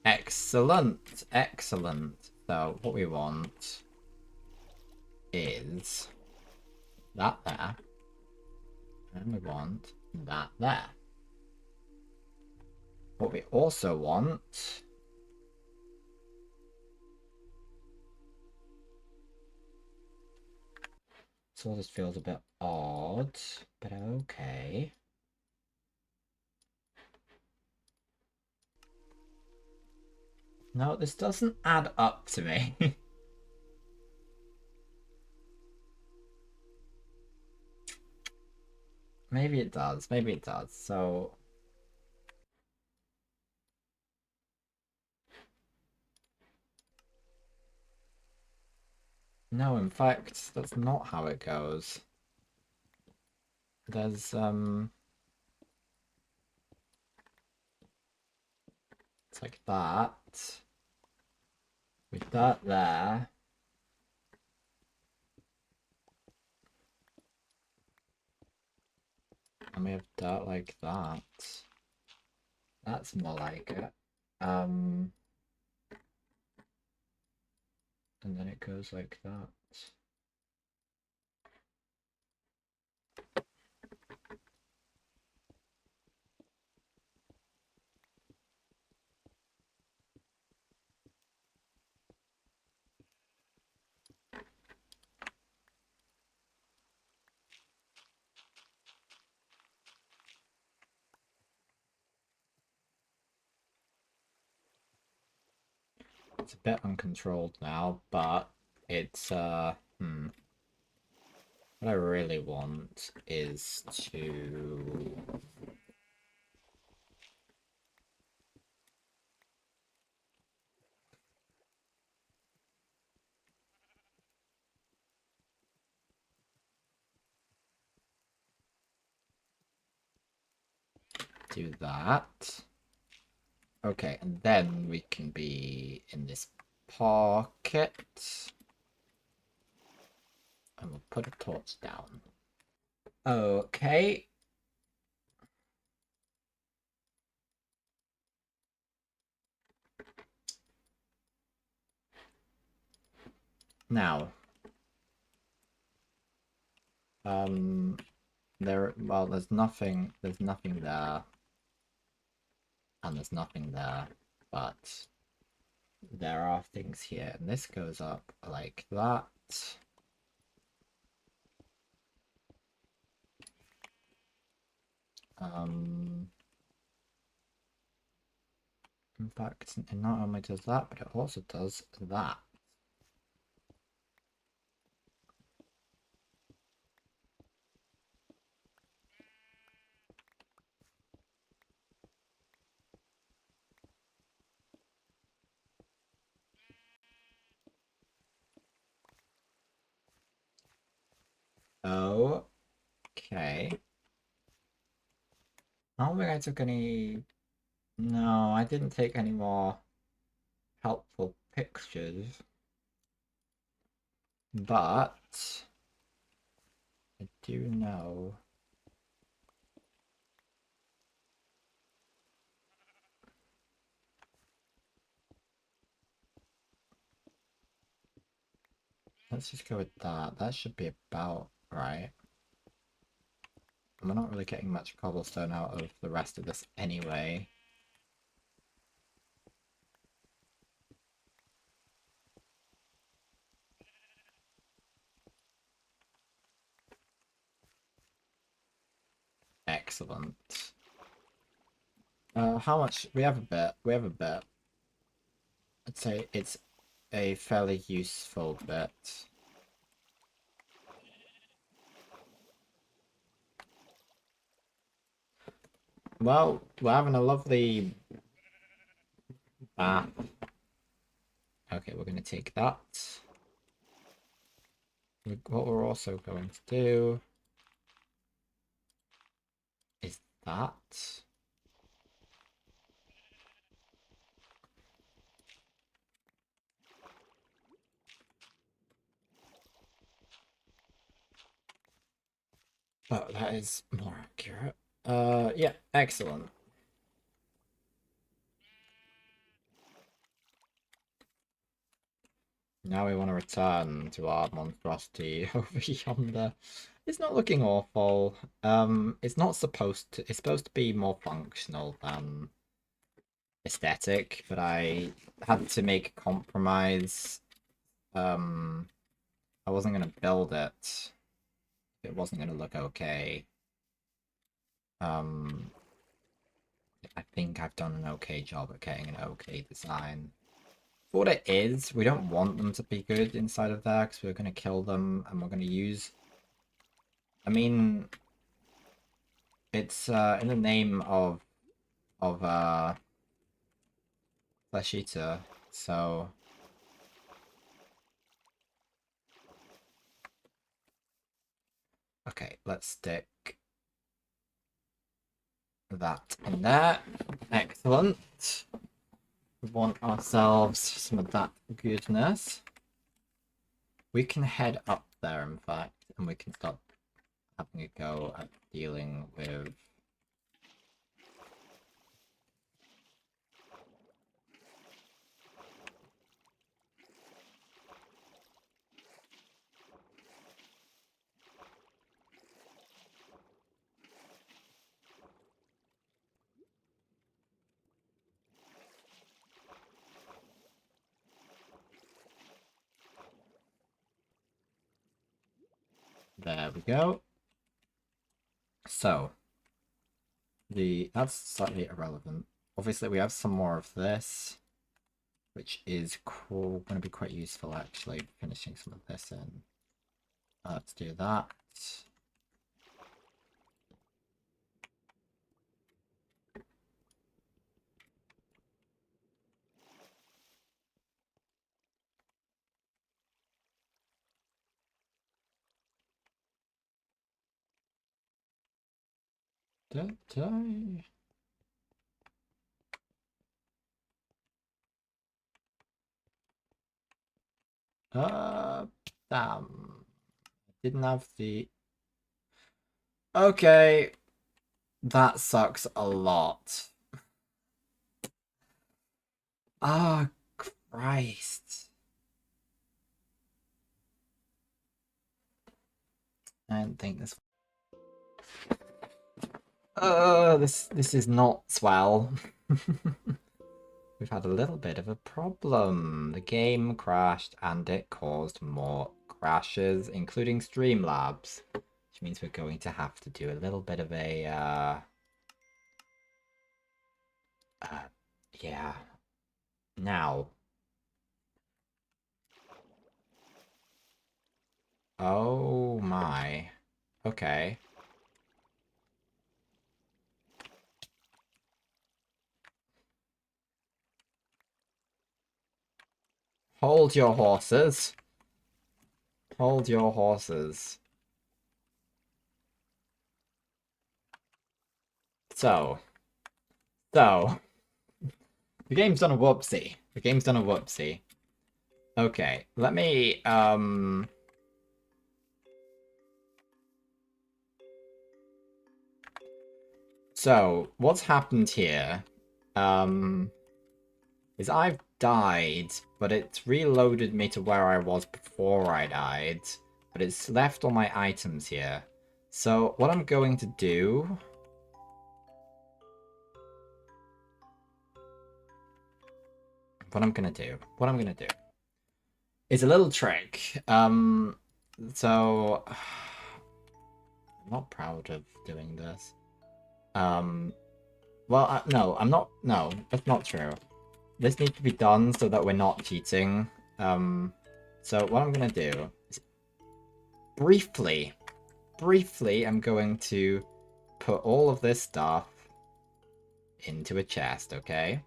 Excellent! Excellent. So, what we want is that there. And we want that there. What we also want... So this feels a bit odd, but okay. No, this doesn't add up to me. Maybe it does. So... No, in fact, that's not how it goes. There's, it's like that. With that there. And we have that like that. That's more like it. And then it goes like that. It's a bit uncontrolled now, but it's what I really want is to do that. Okay, and then we can be in this pocket. And we'll put a torch down. Okay. Now, there's nothing there, and there's nothing there, but there are things here, and this goes up like that. In fact, it not only does that, but it also does that. Okay. I don't think I took any... No, I didn't take any more helpful pictures. But I do know... Let's just go with that. That should be about right. We're not really getting much cobblestone out of the rest of this anyway. Excellent. How much? We have a bit. We have a bit. I'd say it's a fairly useful bit. Well, we're having a lovely bath. Okay, we're going to take that. What we're also going to do is that. Oh, that is more accurate. Yeah, excellent. Now we want to return to our monstrosity over yonder. It's not looking awful. It's not supposed to. It's supposed to be more functional than aesthetic, but I had to make a compromise. I wasn't gonna build it. It wasn't gonna look okay. Um, I think I've done an okay job at getting an okay design. For what it is, we don't want them to be good inside of there because we're gonna kill them and we're gonna use. I mean, it's in the name of Flesh Eater, so okay, let's stick that in there. Excellent. We want ourselves some of that goodness. We can head up there, in fact, and we can start having a go at dealing with There we go. So, that's slightly irrelevant. Obviously, we have some more of this, which is cool. Going to be quite useful, actually, finishing some of this in. Let's do that. Damn. Didn't have the... Okay. That sucks a lot. Ah, Christ. I didn't think this... this is not swell. We've had a little bit of a problem. The game crashed and it caused more crashes, including Streamlabs, which means we're going to have to do a little bit of a, yeah. Now. Oh my. Okay. Hold your horses. Hold your horses. So. The game's done a whoopsie. The game's done a whoopsie. Okay, let me, So, what's happened here, is I've died, but it's reloaded me to where I was before I died, but it's left all my items here. So, what I'm going to do... What I'm gonna do is a little trick. So... I'm not proud of doing this. Well, no, I'm not... No, that's not true. This needs to be done so that we're not cheating. So what I'm gonna do is briefly, I'm going to put all of this stuff into a chest, okay?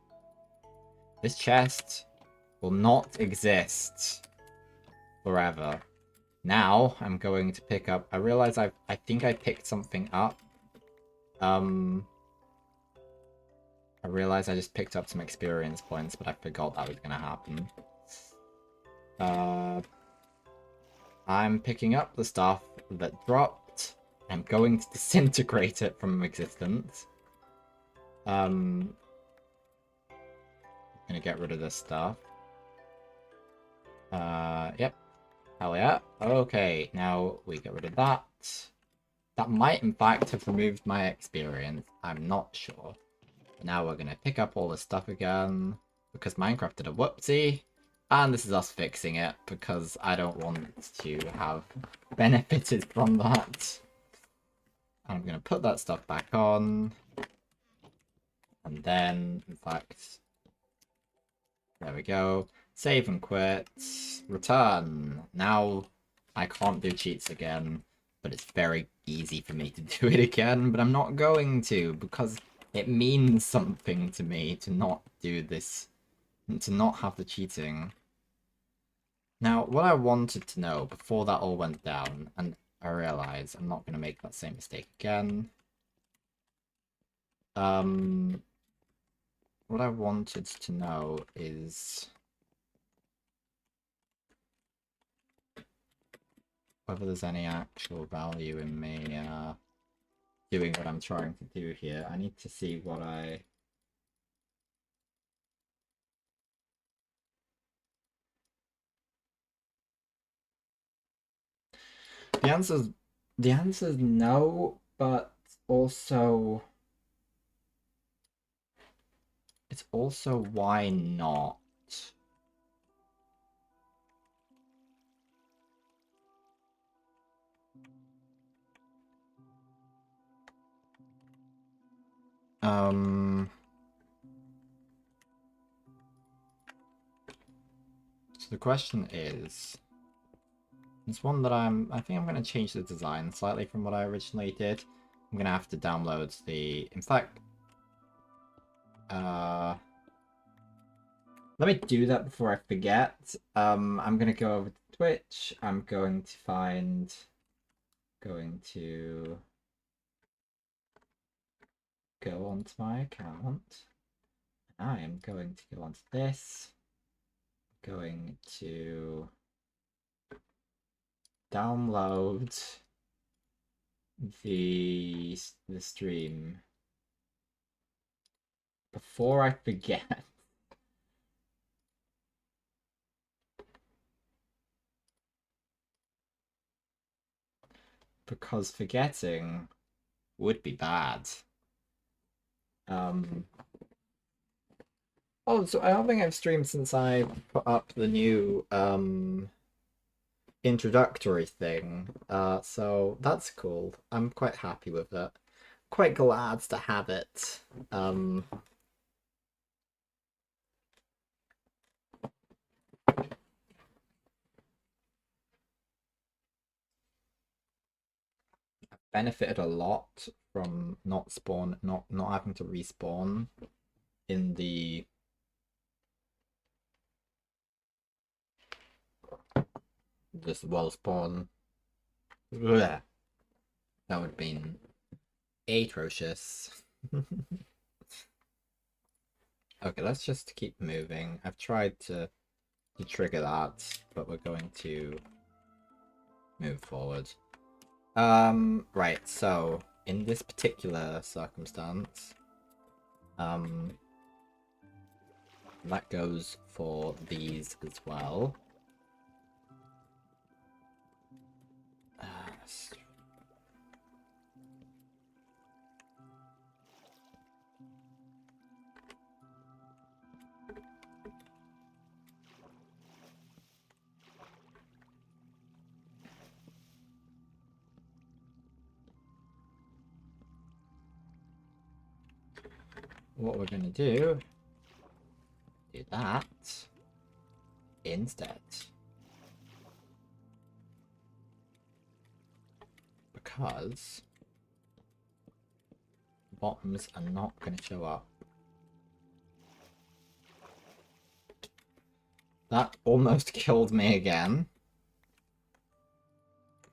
This chest will not exist forever. Now I'm going to pick up... I realize I think I picked something up. I realized I just picked up some experience points, but I forgot that was gonna happen. I'm picking up the stuff that dropped. I'm going to disintegrate it from existence. I'm gonna get rid of this stuff. Yep. Hell yeah. Okay, now we get rid of that. That might, in fact, have removed my experience. I'm not sure. But now we're gonna pick up all this stuff again, because Minecraft did a whoopsie. And this is us fixing it, because I don't want to have benefited from that. I'm going to put that stuff back on. And then, in fact, there we go. Save and quit. Return. Now, I can't do cheats again, but it's very easy for me to do it again, but I'm not going to, because it means something to me to not do this, to not have the cheating. Now, what I wanted to know before that all went down, and I realize I'm not going to make that same mistake again. What I wanted to know is whether there's any actual value in me doing what I'm trying to do here. I need to see what I... The answer's no, but also... It's also why not? So the question is, it's one that I think I'm going to change the design slightly from what I originally did. I'm going to have to download the, in fact, let me do that before I forget. I'm going to go over to Twitch. I'm going to go onto my account. I am going to go onto this. Going to download the stream before I forget. Because forgetting would be bad. Oh, so I don't think I've streamed since I put up the new introductory thing. So that's cool. I'm quite happy with it. Quite glad to have it. Benefited a lot from not having to respawn in the just well spawn. Blech. That would have been atrocious. Okay, let's just keep moving. I've tried to trigger that, but we're going to move forward. Right, so in this particular circumstance, that goes for these as well. What we're going to do that instead. Because bottoms are not going to show up. That almost killed me again.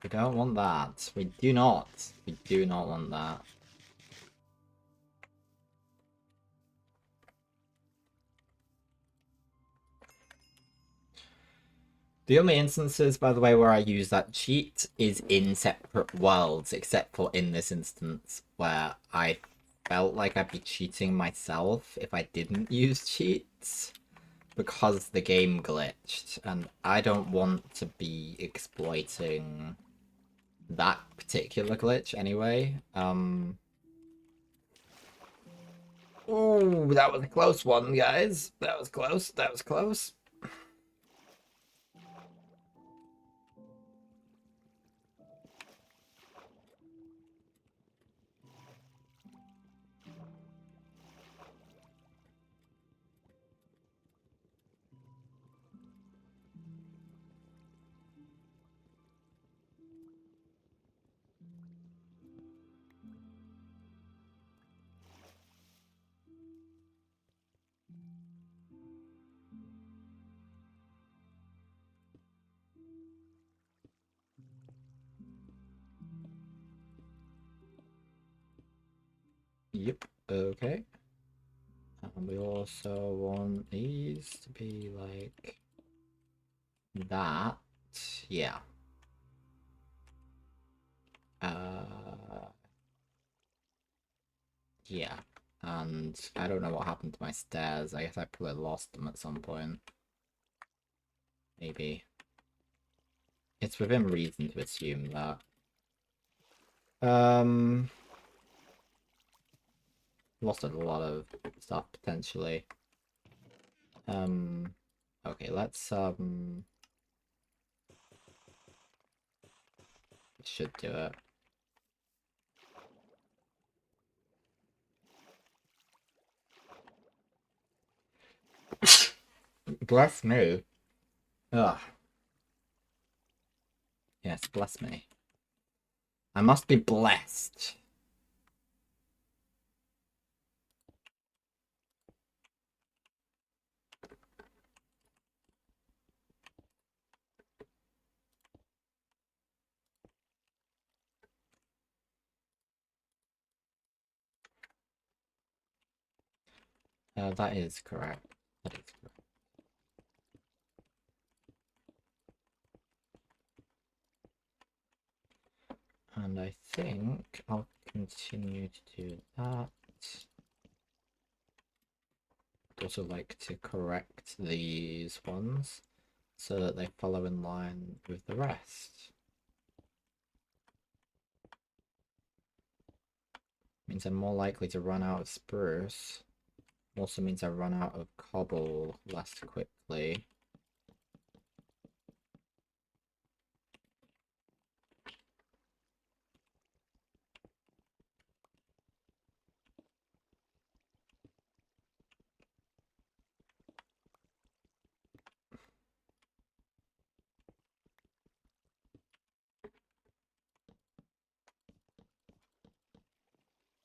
We don't want that. We do not. We do not want that. The only instances, by the way, where I use that cheat is in separate worlds, except for in this instance where I felt like I'd be cheating myself if I didn't use cheats because the game glitched, and I don't want to be exploiting that particular glitch anyway. Oh, that was a close one, guys. That was close. That was close. Yep, okay. And we also want these to be like that. Yeah. Yeah. And I don't know what happened to my stairs. I guess I probably lost them at some point. Maybe. It's within reason to assume that. Lost a lot of stuff potentially. Okay, let's should do it. Bless me. Ugh. Yes, bless me. I must be blessed. That is correct. That is correct. And I think I'll continue to do that. I'd also like to correct these ones so that they follow in line with the rest. Means I'm more likely to run out of spruce. Also means I run out of cobble less quickly.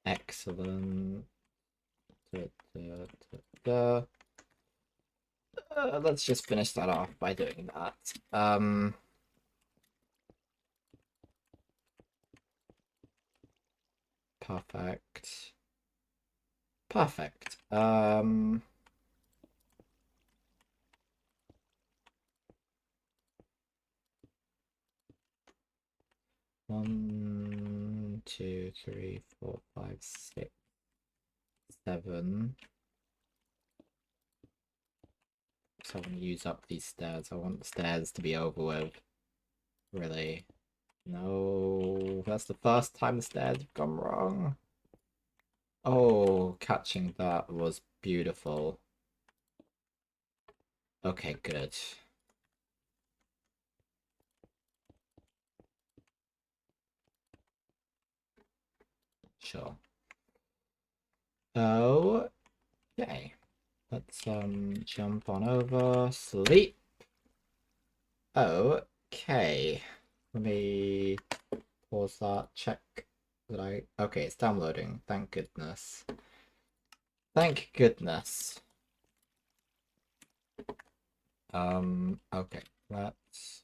Excellent. Let's just finish that off by doing that. Perfect. Perfect. 1, 2, 3, 4, 5, 6, 7. So I want to use up these stairs. I want the stairs to be over with. Really. No, that's the first time the stairs have gone wrong. Oh, catching that was beautiful. Okay, good. Sure. Okay. Let's jump on over. Sleep. Okay. Let me pause that. Check that okay, it's downloading. Thank goodness. Thank goodness. Okay. Let's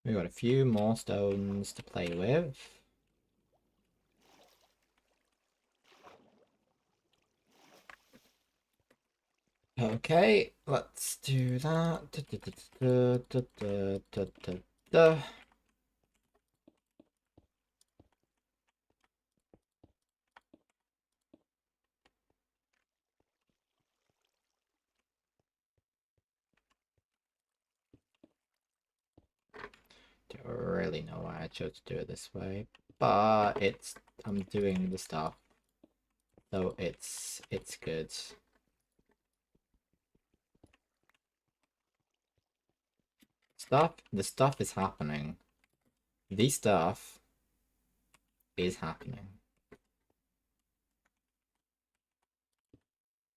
we got a few more stones to play with. Okay, let's do that. Don't really know why I chose to do it this way, but I'm doing the stuff, so it's good. The stuff is happening. The stuff is happening.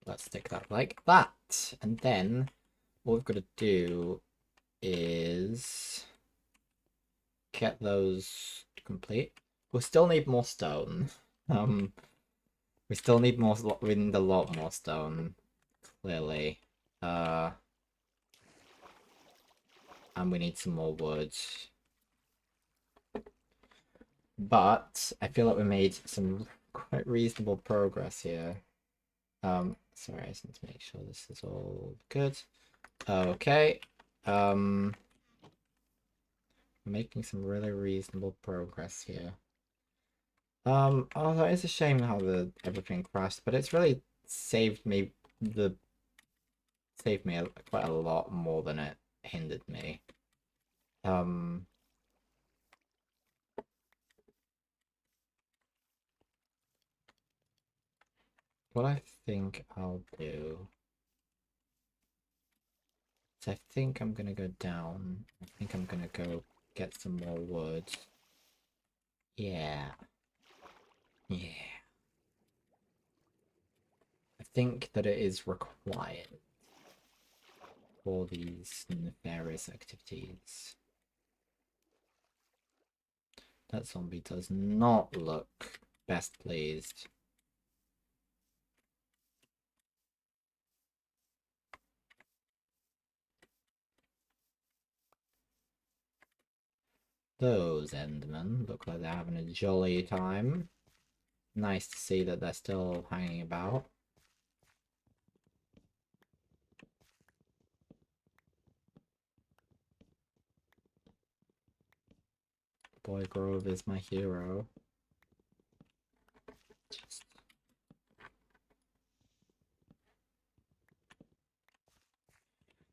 Let's stick that like that, and then what we've got to do is get those complete. We still need more stone. We still need more. We need a lot more stone, clearly. And we need some more wood. But I feel like we made some quite reasonable progress here. Sorry, I just need to make sure this is all good. Okay. Making some really reasonable progress here. Although it's a shame how everything crashed, but it's really saved me quite a lot more than it hindered me. What I think I'll do So I think I'm gonna go down. I think I'm gonna go get some more wood. Yeah. Yeah. I think that it is required for these nefarious activities. That zombie does not look best pleased. Those Endermen look like they're having a jolly time. Nice to see that they're still hanging about. Boy Grove is my hero. Just...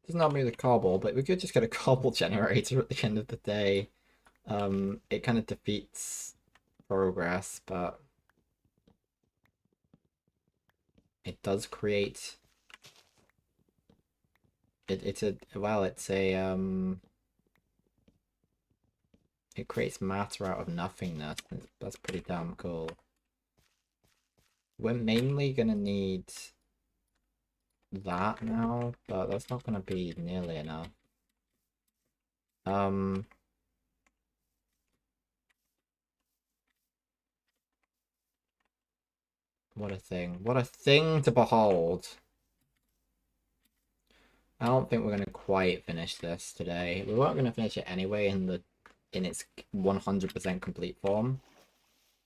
Doesn't help me with the cobble, but we could just get a cobble generator at the end of the day. It kind of defeats progress, but it does create... it's a... well, it's a... it creates matter out of nothingness. That's pretty damn cool. We're mainly gonna need that now, but that's not gonna be nearly enough. What a thing. What a thing to behold. I don't think we're gonna quite finish this today. We weren't gonna finish it anyway in its 100% complete form.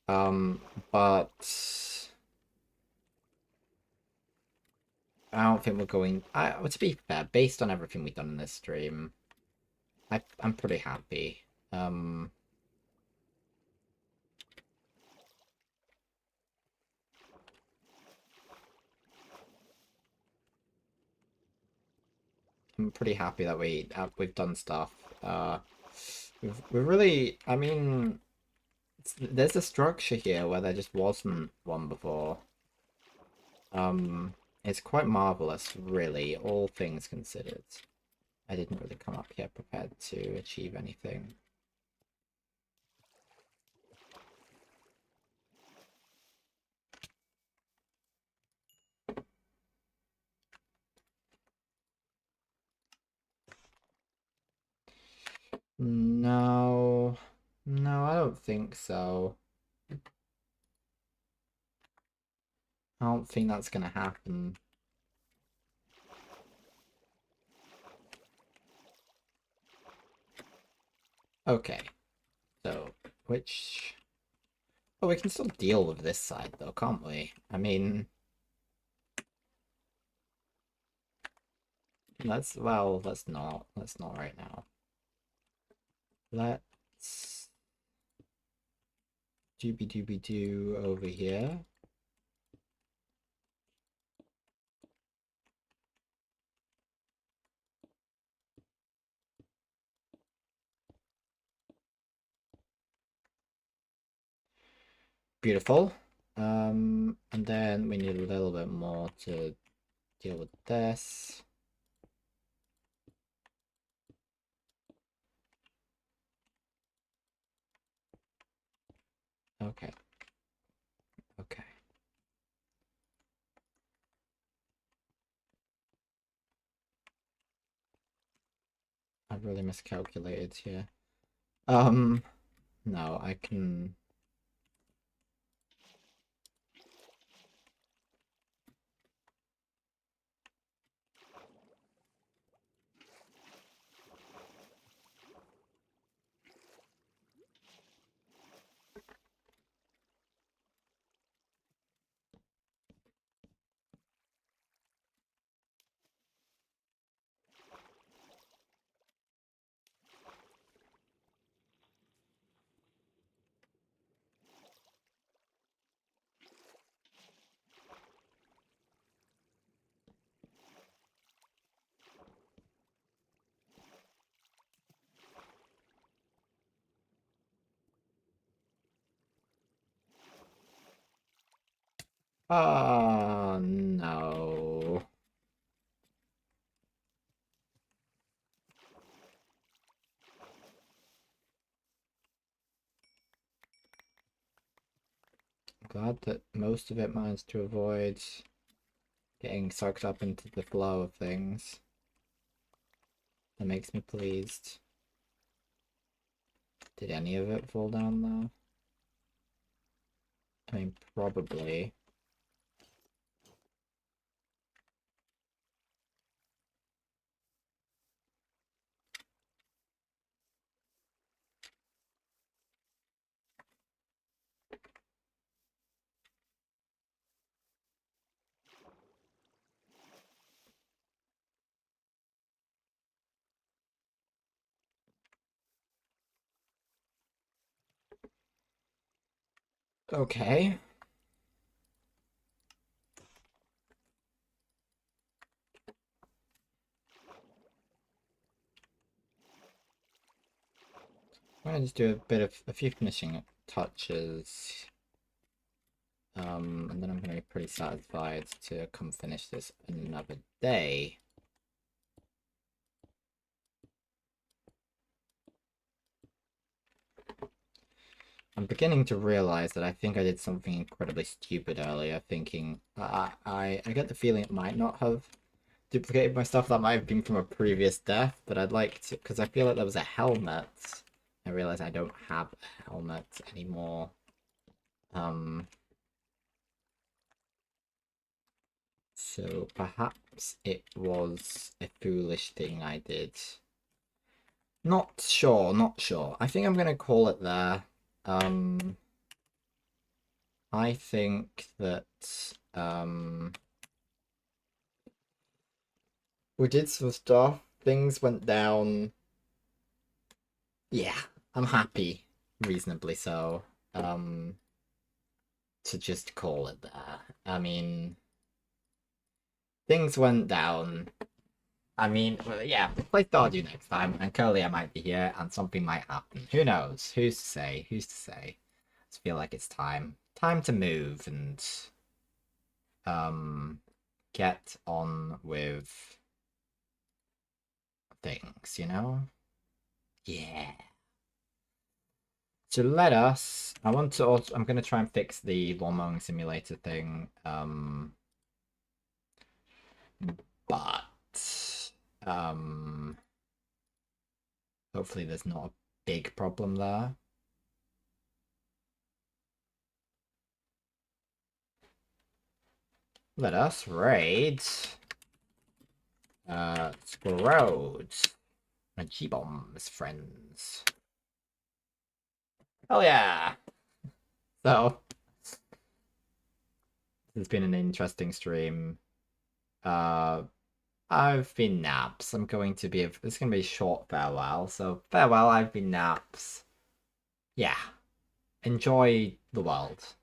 But I don't think we're going... to be fair, based on everything we've done in this stream, I'm pretty happy. I'm pretty happy that we've done stuff. We've really... I mean, there's a structure here where there just wasn't one before. It's quite marvelous, really, all things considered. I didn't really come up here prepared to achieve anything. No, no, I don't think so. I don't think that's gonna happen. Okay, so which... Oh, we can still deal with this side though, can't we? I mean, well, let's not. Let's not right now. Let's doobie doobie doo over here. Beautiful. And then we need a little bit more to deal with this. Okay. Okay. I've really miscalculated here. No, I can... Oh, no. glad that most of it managed to avoid getting sucked up into the flow of things. That makes me pleased. Did any of it fall down though? I mean, probably. Okay. I'm gonna just do a few finishing touches. And then I'm gonna be pretty satisfied to come finish this another day. I'm beginning to realize that I think I did something incredibly stupid earlier, thinking I get the feeling it might not have duplicated my stuff. That might have been from a previous death, but I'd like to, because I feel like there was a helmet. I realize I don't have a helmet anymore. So perhaps it was a foolish thing I did. Not sure, not sure. I think I'm gonna call it there. I think that we did some stuff. Things went down. Yeah, I'm happy, reasonably so. To just call it there. I mean, things went down. I mean, well, yeah, we'll play Stardew next time, and Curly I might be here, and something might happen. Who knows? Who's to say? Who's to say? I just feel like it's time. Time to move and get on with things, you know? Yeah. So let us. I want to also. I'm gonna try and fix the lawn mowing simulator thing. But hopefully there's not a big problem there. Let us raid Squirroads. G-bombs, friends. Oh yeah. So it's been an interesting stream. I've been naps. I'm going to be it's gonna be a short farewell. So farewell, I've been naps. Yeah. Enjoy the world.